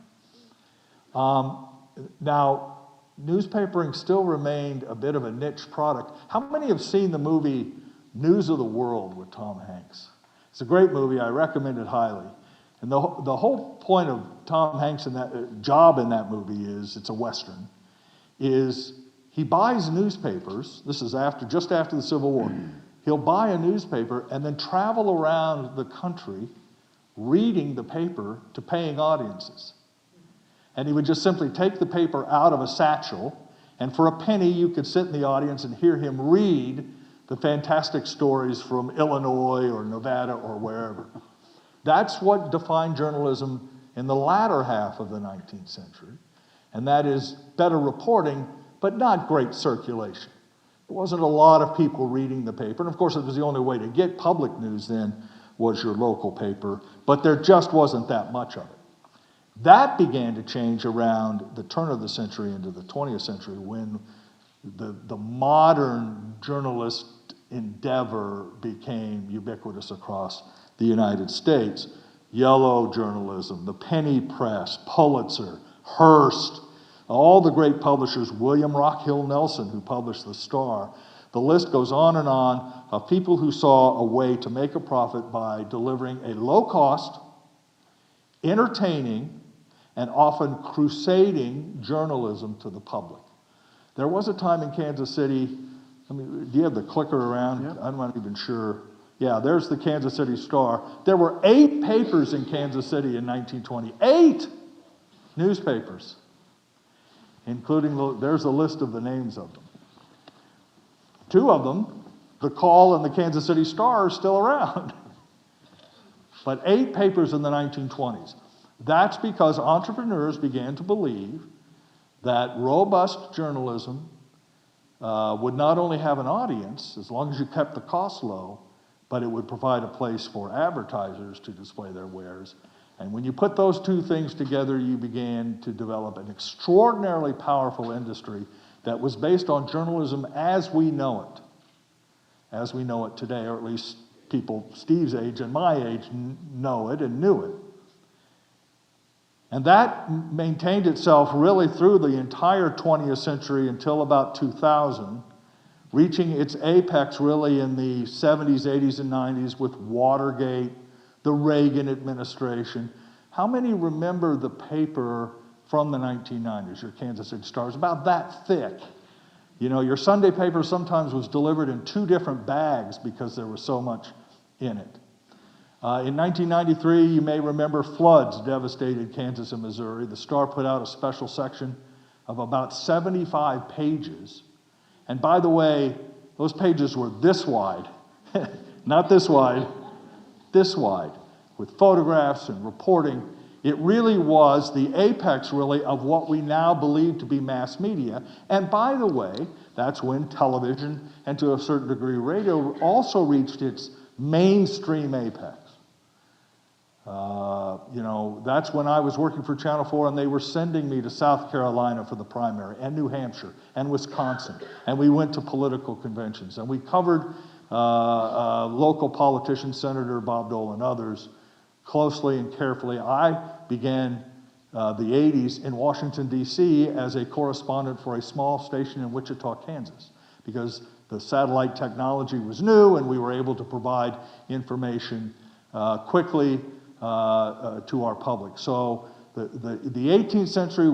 Now, newspapering still remained a bit of a niche product. How many have seen the movie News of the World with Tom Hanks? It's a great movie. I recommend it highly. And the whole point of Tom Hanks' job in that movie is, it's a Western, is he buys newspapers. This is just after the Civil War. He'll buy a newspaper and then travel around the country reading the paper to paying audiences. And he would just simply take the paper out of a satchel, and for a penny you could sit in the audience and hear him read the fantastic stories from Illinois or Nevada or wherever. That's what defined journalism in the latter half of the 19th century, and that is better reporting, but not great circulation. There wasn't a lot of people reading the paper, and of course it was the only way to get public news then was your local paper, but there just wasn't that much of it. That began to change around the turn of the century into the 20th century when the modern journalist endeavor became ubiquitous across the United States. Yellow journalism, the penny press, Pulitzer, Hearst, all the great publishers, William Rockhill Nelson, who published The Star. The list goes on and on of people who saw a way to make a profit by delivering a low-cost, entertaining, and often crusading journalism to the public. There was a time in Kansas City, do you have the clicker around? Yep. I'm not even sure. Yeah, there's the Kansas City Star. There were 8 papers in Kansas City in 1920. 8 newspapers, including, there's a list of the names of them. 2 of them, the Call and the Kansas City Star, are still around. But 8 papers in the 1920s. That's because entrepreneurs began to believe that robust journalism would not only have an audience, as long as you kept the costs low, but it would provide a place for advertisers to display their wares. And when you put those 2 things together, you began to develop an extraordinarily powerful industry that was based on journalism as we know it today, or at least people Steve's age and my age know it and knew it. And that maintained itself really through the entire 20th century until about 2000, reaching its apex really in the 70s, 80s, and 90s with Watergate, the Reagan administration. How many remember the paper from the 1990s, your Kansas City Star? It's about that thick. You know, your Sunday paper sometimes was delivered in 2 different bags because there was so much in it. In 1993, you may remember floods devastated Kansas and Missouri. The Star put out a special section of about 75 pages. And by the way, those pages were this wide, not this wide, this wide, with photographs and reporting. It really was the apex, really, of what we now believe to be mass media. And by the way, that's when television and to a certain degree radio also reached its mainstream apex. That's when I was working for Channel 4 and they were sending me to South Carolina for the primary and New Hampshire and Wisconsin. And we went to political conventions and we covered local politicians, Senator Bob Dole and others, closely and carefully. I began the 80s in Washington, D.C. as a correspondent for a small station in Wichita, Kansas, because the satellite technology was new and we were able to provide information quickly to our public. So the 18th century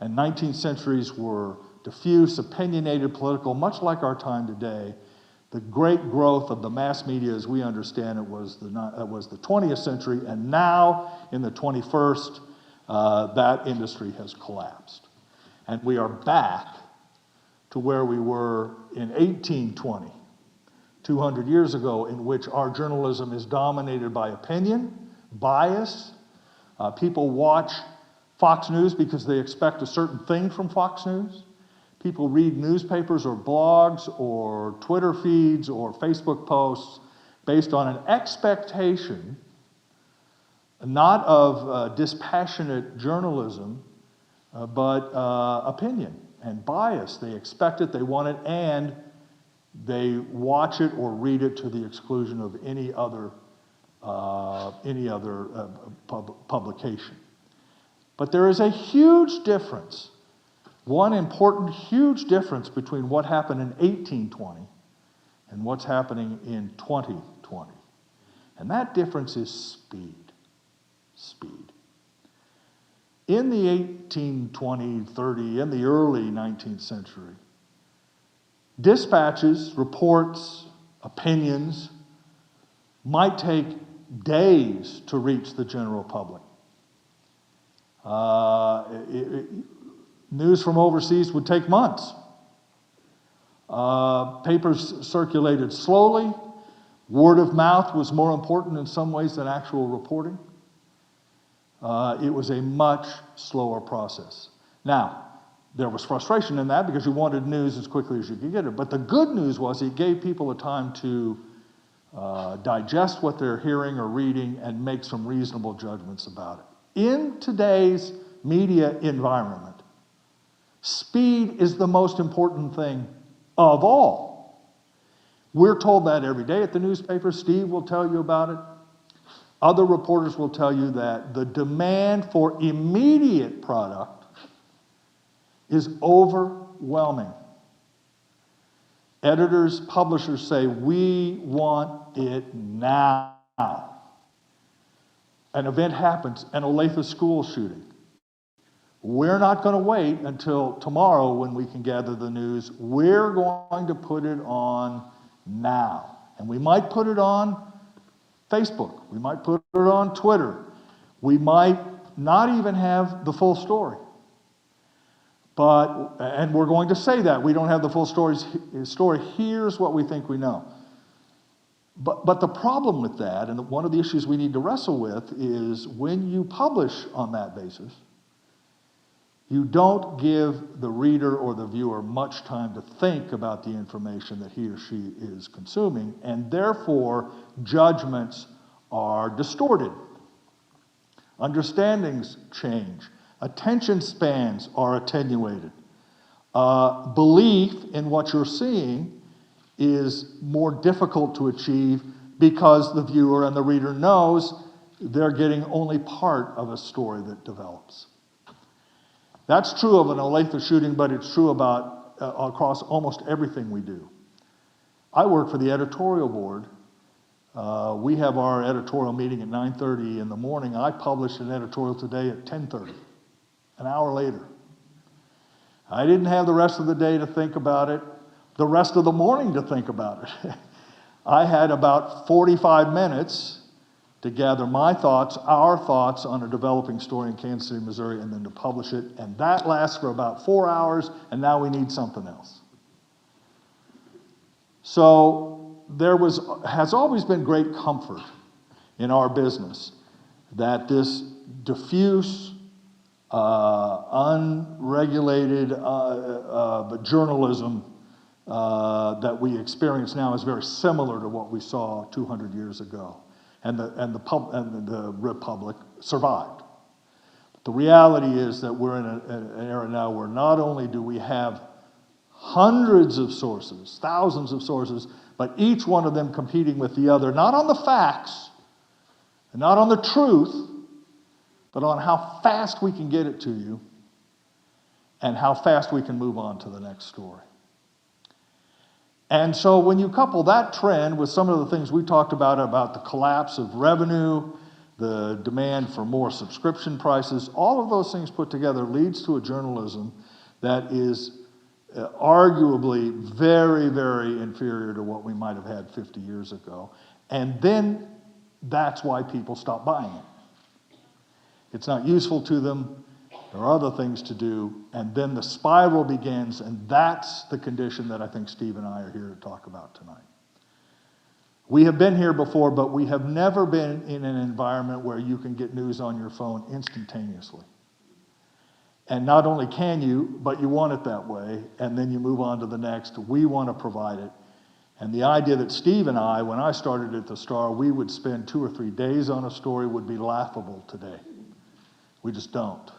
and 19th centuries were diffuse, opinionated, political, much like our time today. The great growth of the mass media, as we understand it, was the 20th century, and now in the 21st, that industry has collapsed. And we are back to where we were in 1820, 200 years ago, in which our journalism is dominated by opinion, bias. People watch Fox News because they expect a certain thing from Fox News. People read newspapers or blogs or Twitter feeds or Facebook posts based on an expectation, not of dispassionate journalism, but opinion and bias. They expect it, they want it, and they watch it or read it to the exclusion of any other publication. But there is a huge difference, one important huge difference between what happened in 1820 and what's happening in 2020. And that difference is speed. Speed. In the 1820, 30, in the early 19th century, dispatches, reports, opinions might take days to reach the general public. News from overseas would take months. Papers circulated slowly. Word of mouth was more important in some ways than actual reporting. It was a much slower process. Now, there was frustration in that because you wanted news as quickly as you could get it. But the good news was it gave people a time to digest what they're hearing or reading and make some reasonable judgments about it. In today's media environment, speed is the most important thing of all. We're told that every day at the newspaper. Steve will tell you about it. Other reporters will tell you that the demand for immediate product is overwhelming. Editors, publishers say, we want it now. An event happens, an Olathe school shooting. We're not going to wait until tomorrow when we can gather the news. We're going to put it on now. And we might put it on Facebook. We might put it on Twitter. We might not even have the full story. And we're going to say that. We don't have the full story. Here's what we think we know. But the problem with that, and one of the issues we need to wrestle with, is when you publish on that basis, you don't give the reader or the viewer much time to think about the information that he or she is consuming, and therefore judgments are distorted. Understandings change. Attention spans are attenuated. Belief in what you're seeing is more difficult to achieve because the viewer and the reader knows they're getting only part of a story that develops. That's true of an Olathe shooting, but it's true about across almost everything we do. I work for the editorial board. We have our editorial meeting at 9:30 in the morning. I published an editorial today at 10:30, an hour later. I didn't have the rest of the day to think about it, the rest of the morning to think about it. I had about 45 minutes to gather my thoughts, our thoughts on a developing story in Kansas City, Missouri, and then to publish it. And that lasts for about 4 hours, and now we need something else. So has always been great comfort in our business that this diffuse, unregulated journalism that we experience now is very similar to what we saw 200 years ago. And the Republic survived. The reality is that we're in an era now where not only do we have hundreds of sources, thousands of sources, but each one of them competing with the other, not on the facts, and not on the truth, but on how fast we can get it to you and how fast we can move on to the next story. And so when you couple that trend with some of the things we talked about the collapse of revenue, the demand for more subscription prices, all of those things put together leads to a journalism that is arguably very, very inferior to what we might have had 50 years ago. And then that's why people stop buying it. It's not useful to them. There are other things to do, and then the spiral begins, and that's the condition that I think Steve and I are here to talk about tonight. We have been here before, but we have never been in an environment where you can get news on your phone instantaneously. And not only can you, but you want it that way, and then you move on to the next. We want to provide it. And the idea that Steve and I, when I started at the Star, we would spend 2 or 3 days on a story would be laughable today. We just don't.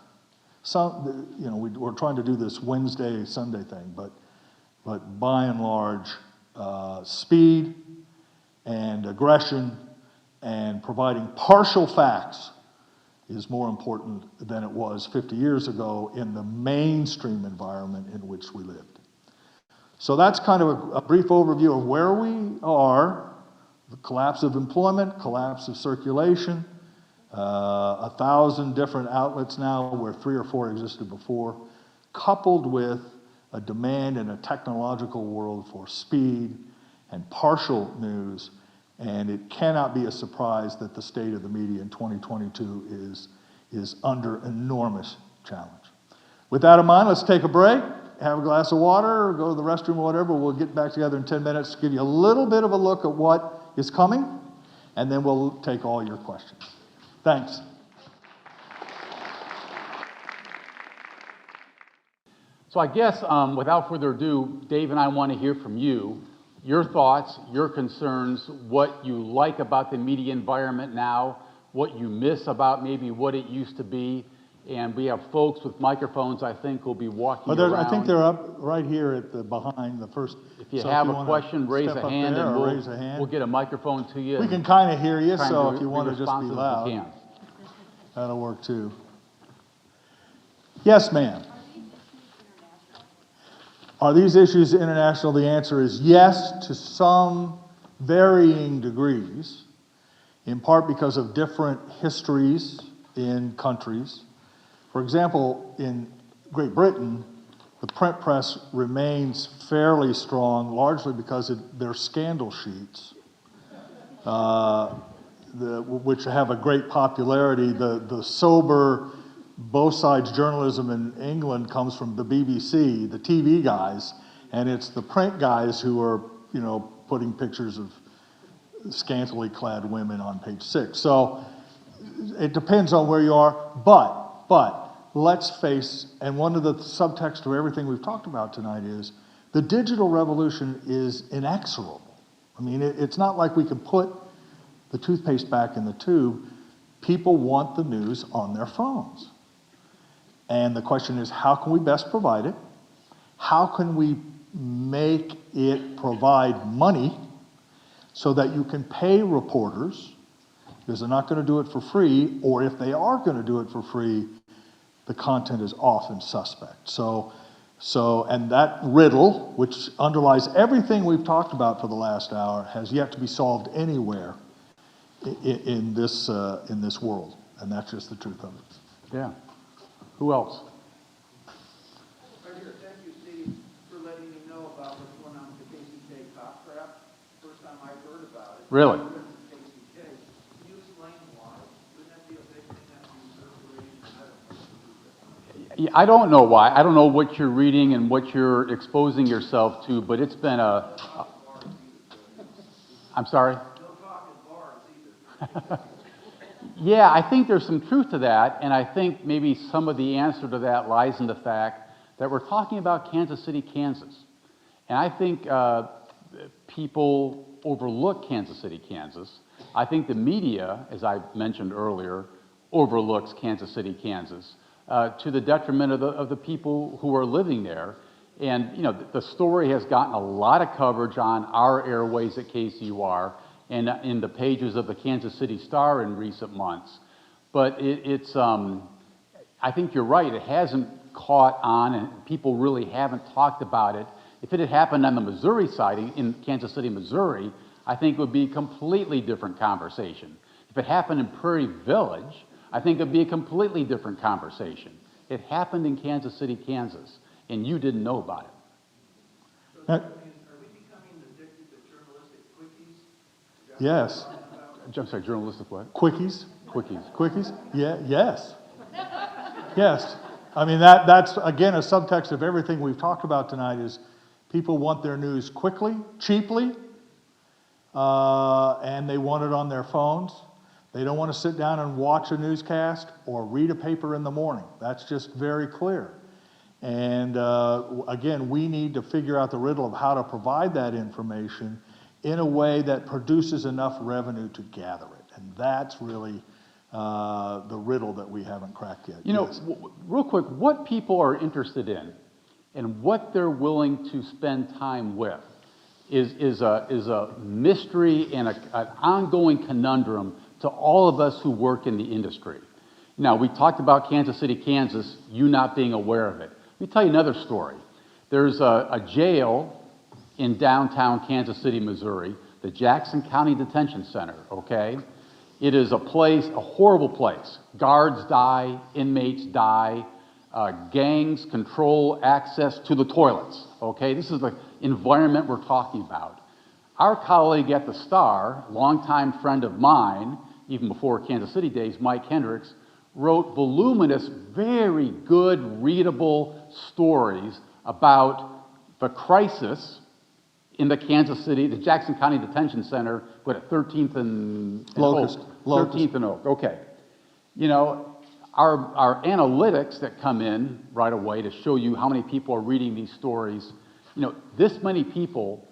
We're trying to do this Wednesday, Sunday thing, but by and large, speed and aggression and providing partial facts is more important than it was 50 years ago in the mainstream environment in which we lived. So that's kind of a brief overview of where we are, the collapse of employment, collapse of circulation, 1,000 different outlets now where 3 or 4 existed before, coupled with a demand in a technological world for speed and partial news. And it cannot be a surprise that the state of the media in 2022 is under enormous challenge. With that in mind, let's take a break, have a glass of water, or go to the restroom or whatever. We'll get back together in 10 minutes to give you a little bit of a look at what is coming, and then we'll take all your questions. Thanks. So I guess without further ado, Dave and I want to hear from you, your thoughts, your concerns, what you like about the media environment now, what you miss about maybe what it used to be. And we have folks with microphones, I think, who'll be walking around. I think they're up right here at the behind the first. If you so have if a wanna question, raise step a up hand there and or raise a hand. we'll get a microphone to you. We can kind of hear you, Try and so be- if you want to just be responsive as we loud, can. that'll work too. Yes, ma'am. Are these issues international? The answer is yes, to some varying degrees, in part because of different histories in countries. For example, in Great Britain, the print press remains fairly strong, largely because they're scandal sheets, which have a great popularity. The sober, both sides journalism in England comes from the BBC, the TV guys, and it's the print guys who are, putting pictures of scantily clad women on page 6. So it depends on where you are, but let's face, and one of the subtext of everything we've talked about tonight is the digital revolution is inexorable. I mean, it's not like we can put the toothpaste back in the tube. People want the news on their phones. And the question is, how can we best provide it? How can we make it provide money so that you can pay reporters, because they're not going to do it for free, or if they are going to do it for free, the content is often suspect. So, and that riddle, which underlies everything we've talked about for the last hour, has yet to be solved anywhere in this world, and that's just the truth of it. Yeah. Who else? Right here, thank you, Steve, for letting me know about what's going on with the KCK cop trap. First time I heard about it. Really? KCK. Can you explain why? Wouldn't that be a big thing that be circulating? I don't know why. I don't know what you're reading and what you're exposing yourself to, but it's been I'm sorry? No talk at bars either. Yeah, I think there's some truth to that, and I think maybe some of the answer to that lies in the fact that we're talking about Kansas City, Kansas. And I think people overlook Kansas City, Kansas. I think the media, as I mentioned earlier, overlooks Kansas City, Kansas, to the detriment of the people who are living there. And, the story has gotten a lot of coverage on our airways at KCUR, and in the pages of the Kansas City Star in recent months. But I think you're right, it hasn't caught on, and people really haven't talked about it. If it had happened on the Missouri side, in Kansas City, Missouri, I think it would be a completely different conversation. If it happened in Prairie Village, I think it would be a completely different conversation. It happened in Kansas City, Kansas, and you didn't know about it. Are we becoming addicted to journalistic quickies? Yes. I'm sorry, journalistic what? Quickies? Quickies. Quickies? Yeah, yes. Yes. I mean, that's, again, a subtext of everything we've talked about tonight is people want their news quickly, cheaply, and they want it on their phones. They don't want to sit down and watch a newscast or read a paper in the morning. That's just very clear. And again, we need to figure out the riddle of how to provide that information in a way that produces enough revenue to gather it. And that's really the riddle that we haven't cracked yet. Yes. Real quick, what people are interested in and what they're willing to spend time with is a mystery and an ongoing conundrum to all of us who work in the industry. Now, we talked about Kansas City, Kansas, you not being aware of it. Let me tell you another story. There's a jail in downtown Kansas City, Missouri, the Jackson County Detention Center, okay? It is a place, a horrible place. Guards die, inmates die, gangs control access to the toilets, okay? This is the environment we're talking about. Our colleague at the Star, longtime friend of mine, even before Kansas City days, Mike Hendricks, wrote voluminous, very good, readable stories about the crisis in the Kansas City, the Jackson County Detention Center, what, at 13th and Locust. Oak? 13th and Oak, okay. You know, our analytics that come in right away to show you how many people are reading these stories, you know, this many people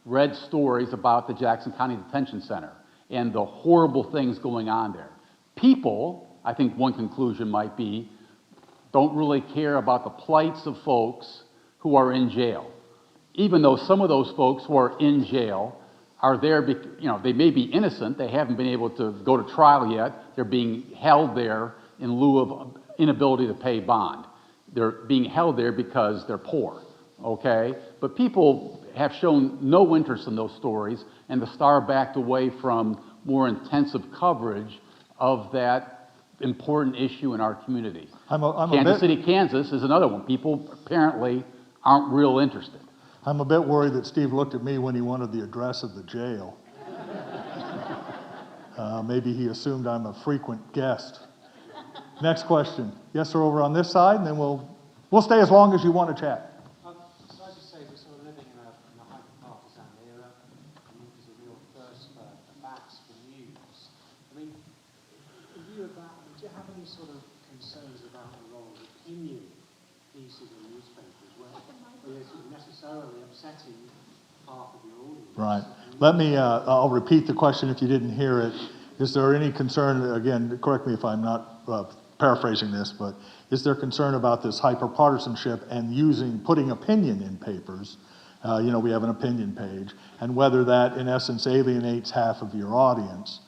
read stories about the Jackson County Detention Center and the horrible things going on there. People, I think one conclusion might be, don't really care about the plights of folks who are in jail. Even though some of those folks who are in jail are there, you know, they may be innocent, they haven't been able to go to trial yet, they're being held there in lieu of inability to pay bond. They're being held there because they're poor, okay? But people have shown no interest in those stories, and the Star backed away from more intensive coverage of that important issue in our community. Kansas City, Kansas is another one. People apparently aren't real interested. I'm a bit worried that Steve looked at me when he wanted the address of the jail. Maybe he assumed I'm a frequent guest. Next question. Yes, sir, over on this side, and then we'll stay as long as you want to chat. So as you say, we're sort of living in a hyper-partisan era, and there's a real thirst for facts, for news. I mean, in view of that, do you have any sort of concerns about the role of opinion pieces in newspapers, where they're sort of necessarily upsetting half of your audience? Right. Let me, I'll repeat the question if you didn't hear it. Is there any concern, again, correct me if I'm not paraphrasing this, but is there concern about this hyper-partisanship and putting opinion in papers? You know, we have an opinion page, and whether that, in essence, alienates half of your audience.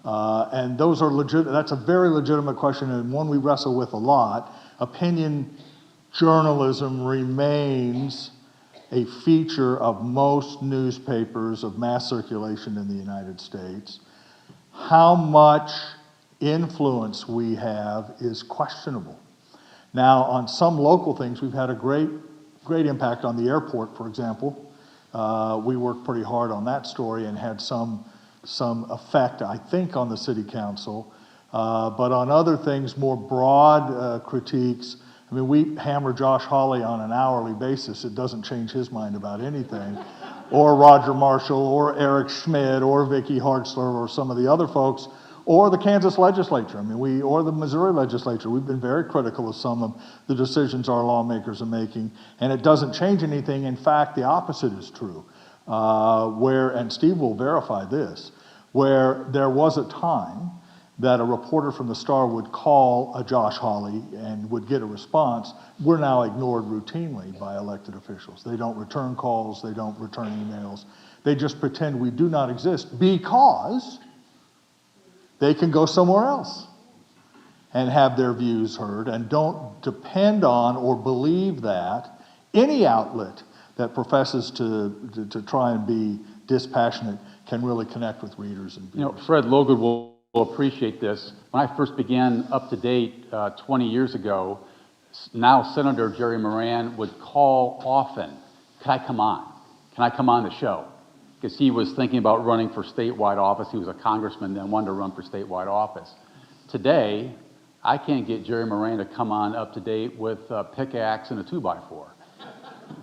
And those are that's a very legitimate question, and one we wrestle with a lot. Opinion journalism remains a feature of most newspapers of mass circulation in the United States. How much influence we have is questionable. Now, on some local things, we've had a great impact on the airport, for example. We worked pretty hard on that story and had some effect, I think, on the city council. But on other things, more broad critiques, I mean, we hammer Josh Hawley on an hourly basis. It doesn't change his mind about anything. Or Roger Marshall, or Eric Schmidt, or Vicky Hartzler, or some of the other folks, or the Kansas legislature. I mean, or the Missouri legislature. We've been very critical of some of the decisions our lawmakers are making, and it doesn't change anything. In fact, the opposite is true. And Steve will verify this, where there was a time that a reporter from the Star would call a Josh Hawley and would get a response. We're now ignored routinely by elected officials. They don't return calls, they don't return emails. They just pretend we do not exist because they can go somewhere else and have their views heard, and don't depend on or believe that any outlet that professes to try and be dispassionate can really connect with readers and viewers. You know, Fred Logan will appreciate this. When I first began Up to Date 20 years ago, now Senator Jerry Moran would call often, can I come on? Can I come on the show? Because he was thinking about running for statewide office. He was a congressman, then wanted to run for statewide office. Today, I can't get Jerry Moran to come on Up to Date with a pickaxe and a 2x4.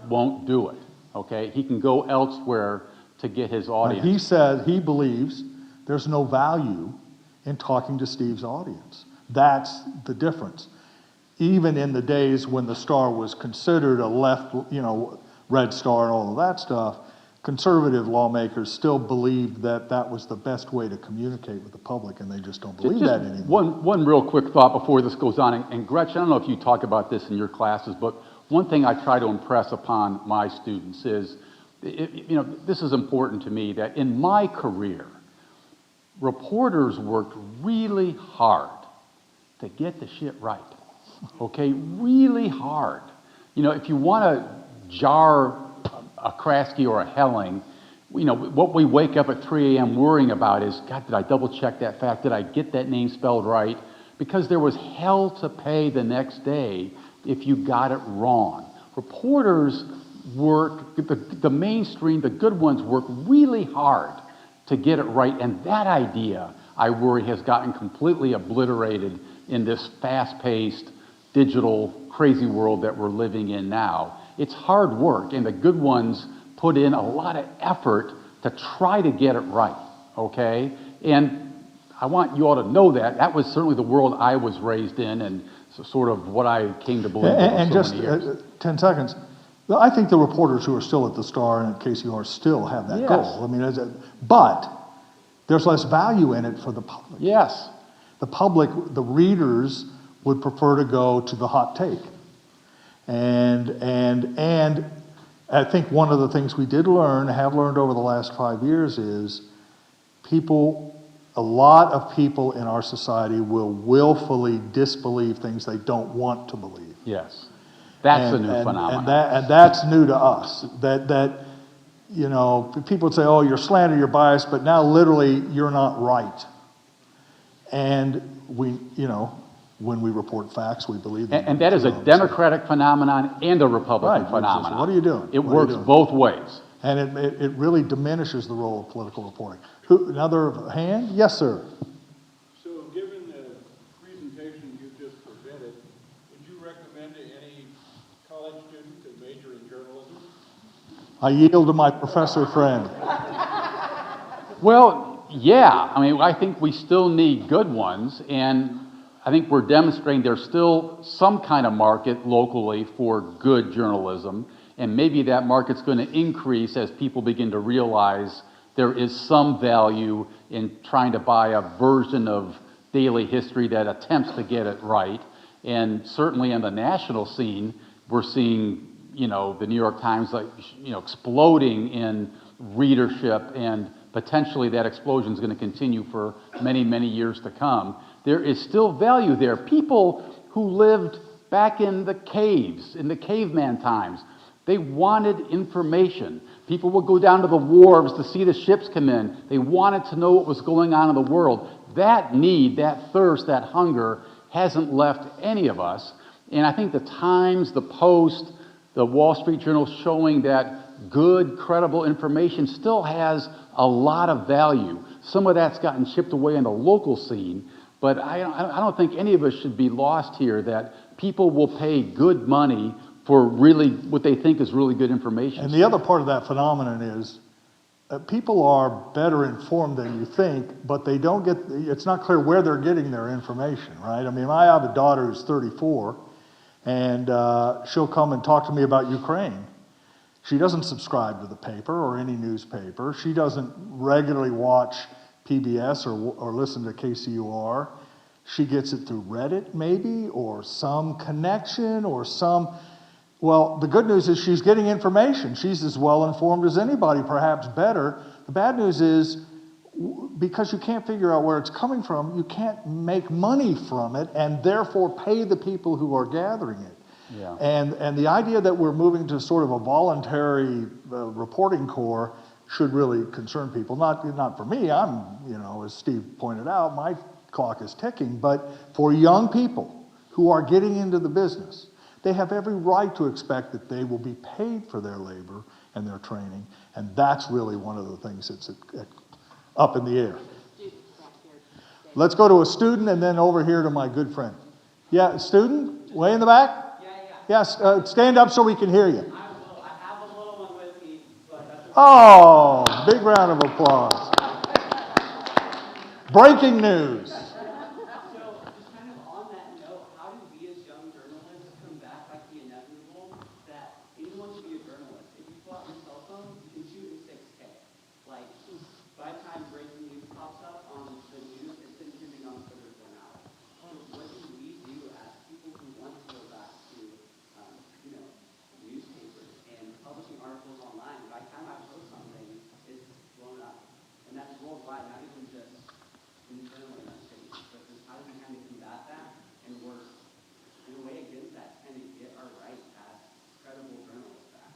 Won't do it, okay? He can go elsewhere to get his audience. He said he believes there's no value in talking to Steve's audience. That's the difference. Even in the days when the Star was considered a left, Red Star and all of that stuff, conservative lawmakers still believed that that was the best way to communicate with the public, and they just don't believe that anymore. One real quick thought before this goes on, and Gretchen, I don't know if you talk about this in your classes, but one thing I try to impress upon my students is, this is important to me, that in my career, reporters worked really hard to get the shit right, okay? Really hard. If you want to jar a Kraske or a Helling, what we wake up at 3 a.m. worrying about is, God, did I double check that fact? Did I get that name spelled right? Because there was hell to pay the next day if you got it wrong. Reporters work, the mainstream, the good ones work really hard to get it right, and that idea, I worry, has gotten completely obliterated in this fast-paced, digital, crazy world that we're living in now. It's hard work, and the good ones put in a lot of effort to try to get it right, okay? And I want you all to know that. That was certainly the world I was raised in, and so sort of what I came to believe in And so just many years. 10 seconds. I think the reporters who are still at the Star and at KCR still have that Yes. goal. I mean, but there's less value in it for the public. Yes. The public, the readers, would prefer to go to the hot take. And I think one of the things we did learn, have learned over the last 5 years is a lot of people in our society will willfully disbelieve things they don't want to believe. Yes. That's a new phenomenon. And that's new to us. You know, people would say, oh, you're slandered, you're biased, but now literally you're not right. And when we report facts, we believe them. And that is a Democratic phenomenon and a Republican Right. phenomenon. What are you doing? It What are you works doing? both ways. And it really diminishes the role of political reporting. Another hand? Yes, sir. So given the presentation you just presented, would you recommend to any college student to major in journalism? I yield to my professor friend. Well, yeah. I mean, I think we still need good ones, and I think we're demonstrating there's still some kind of market locally for good journalism, and maybe that market's going to increase as people begin to realize there is some value in trying to buy a version of daily history that attempts to get it right. And certainly on the national scene, we're seeing, the New York Times, exploding in readership, and potentially that explosion is going to continue for many, many years to come. There is still value there. People who lived back in the caves, in the caveman times, they wanted information. People would go down to the wharves to see the ships come in. They wanted to know what was going on in the world. That need, that thirst, that hunger hasn't left any of us. And I think the Times, the Post, the Wall Street Journal showing that good, credible information still has a lot of value. Some of that's gotten chipped away in the local scene, but I don't think any of us should be lost here that people will pay good money for really what they think is really good information. And the other part of that phenomenon is people are better informed than you think, but they don't it's not clear where they're getting their information, right? I mean, I have a daughter who's 34, and she'll come and talk to me about Ukraine. She doesn't subscribe to the paper or any newspaper. She doesn't regularly watch PBS or listen to KCUR. She gets it through Reddit, maybe, or some connection, or some... Well, the good news is she's getting information. She's as well informed as anybody, perhaps better. The bad news is, because you can't figure out where it's coming from, you can't make money from it and therefore pay the people who are gathering it. Yeah. And the idea that we're moving to sort of a voluntary reporting corps should really concern people. Not for me. I'm, as Steve pointed out, my clock is ticking. But for young people who are getting into the business, they have every right to expect that they will be paid for their labor and their training, and that's really one of the things that's up in the air. Let's go to a student and then over here to my good friend. Yeah, student, way in the back? Yes, stand up so we can hear you. I will. I have a little one with me, but that's okay. Oh, big round of applause. Breaking news. So, just kind of on that note, how do we as young journalists combat like the inevitable that anyone can be a journalist? If you pull out your cell phone, you can shoot in 6K. Like, by the time breaking news pops up on the news, it's been shooting on Twitter for an hour. So what do we do as people who want to go back to, newspapers and publishing articles online? By the time I post something, it's blown up. And that's worldwide, not even just internally in our city. But just how do we kind of combat that and work in a way against that and get our right as credible journalists back?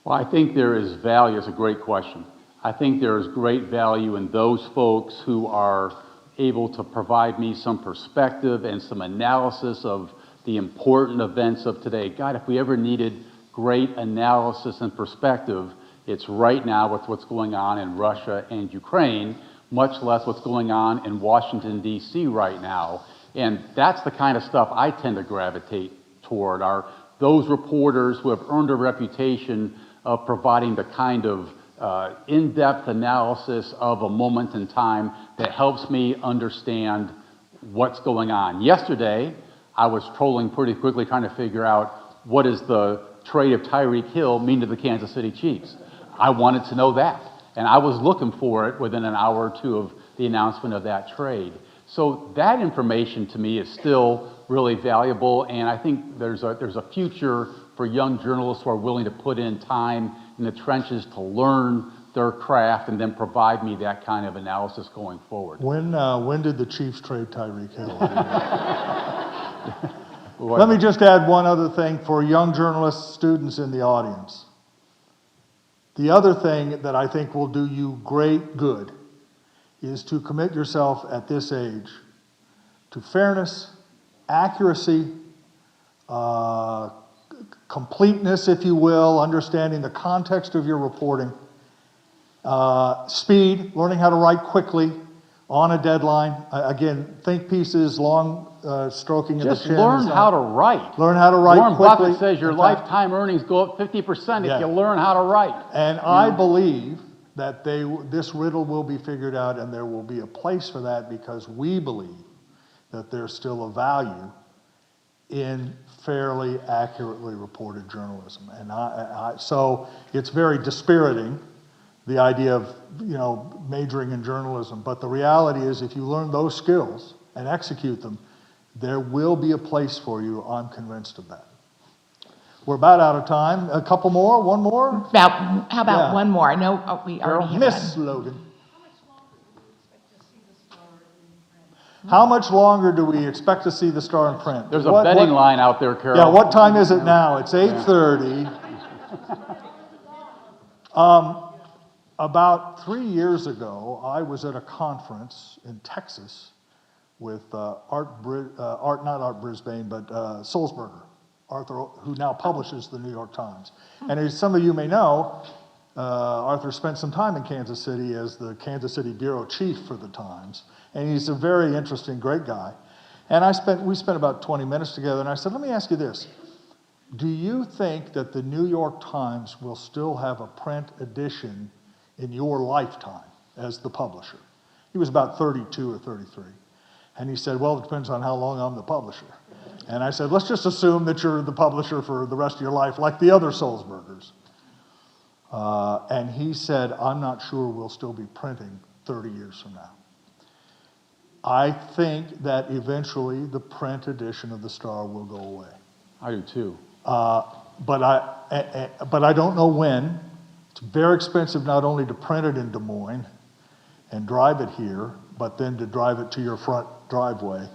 Well, I think there is value. It's a great question. I think there is great value in those folks who are able to provide me some perspective and some analysis of the important events of today. God, if we ever needed great analysis and perspective, it's right now with what's going on in Russia and Ukraine, much less what's going on in Washington, D.C. right now. And that's the kind of stuff I tend to gravitate toward, are those reporters who have earned a reputation of providing the kind of in-depth analysis of a moment in time that helps me understand what's going on. Yesterday, I was trolling pretty quickly trying to figure out what does the trade of Tyreek Hill mean to the Kansas City Chiefs. I wanted to know that, and I was looking for it within an hour or two of the announcement of that trade. So that information to me is still really valuable, and I think there's a future for young journalists who are willing to put in time in the trenches to learn their craft and then provide me that kind of analysis going forward. When did the Chiefs trade Tyreek Hill? Let me just add one other thing for young journalists, students in the audience. The other thing that I think will do you great good is to commit yourself at this age to fairness, accuracy, completeness, if you will, understanding the context of your reporting, speed, learning how to write quickly on a deadline. Again, think pieces, long stroking of the Just pen. learn how to write. Learn how to write Warren quickly. Buffett says your In fact, lifetime earnings go up 50% Yeah. if you learn how to write. And I believe that this riddle will be figured out, and there will be a place for that, because we believe that there's still a value in fairly accurately reported journalism. And so it's very dispiriting, the idea of, majoring in journalism. But the reality is, if you learn those skills and execute them, there will be a place for you. I'm convinced of that. We're about out of time. A couple more? One more? How about Yeah. one more? No, we already have Miss one. Logan. How much longer do we expect to see the star in print? There's a betting line out there, Carol. Yeah, what time is it now? It's 8:30. About 3 years ago, I was at a conference in Texas with not Art Brisbane, but Sulzberger, Arthur, who now publishes the New York Times. And as some of you may know, Arthur spent some time in Kansas City as the Kansas City bureau chief for the Times. And he's a very interesting, great guy. And we spent about 20 minutes together, and I said, let me ask you this. Do you think that the New York Times will still have a print edition in your lifetime as the publisher? He was about 32 or 33. And he said, well, it depends on how long I'm the publisher. And I said, let's just assume that you're the publisher for the rest of your life, like the other Sulzbergers. And he said, I'm not sure we'll still be printing 30 years from now. I think that eventually the print edition of the Star will go away. I do too. But I don't know when. It's very expensive not only to print it in Des Moines and drive it here, but then to drive it to your front driveway.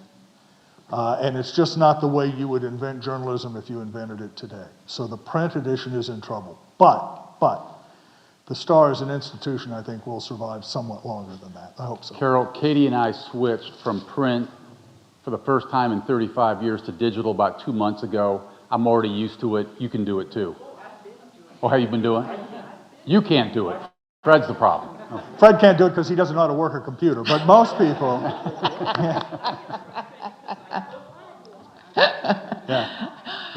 And it's just not the way you would invent journalism if you invented it today. So the print edition is in trouble. But the Star as an institution, I think, will survive somewhat longer than that. I hope so. Carol, Katie and I switched from print for the first time in 35 years to digital about 2 months ago. I'm already used to it. You can do it too. Oh, have you been doing it? You can't do it. Fred's the problem. Oh. Fred can't do it because he doesn't know how to work a computer, but most people.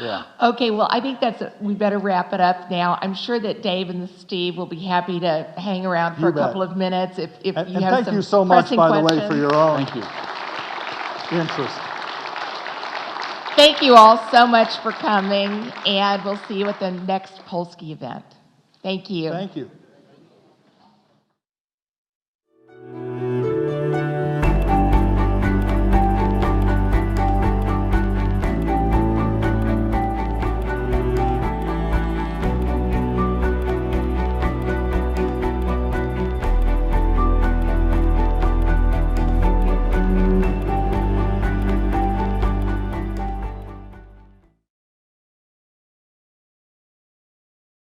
Yeah. Okay, well, I think we better wrap it up now. I'm sure that Dave and Steve will be happy to hang around for You a bet. couple of minutes if you And have thank some you so much, pressing by the way, questions. for your own Thank you. interest. Thank you all so much for coming, and we'll see you at the next Polsky event. Thank you. Thank you.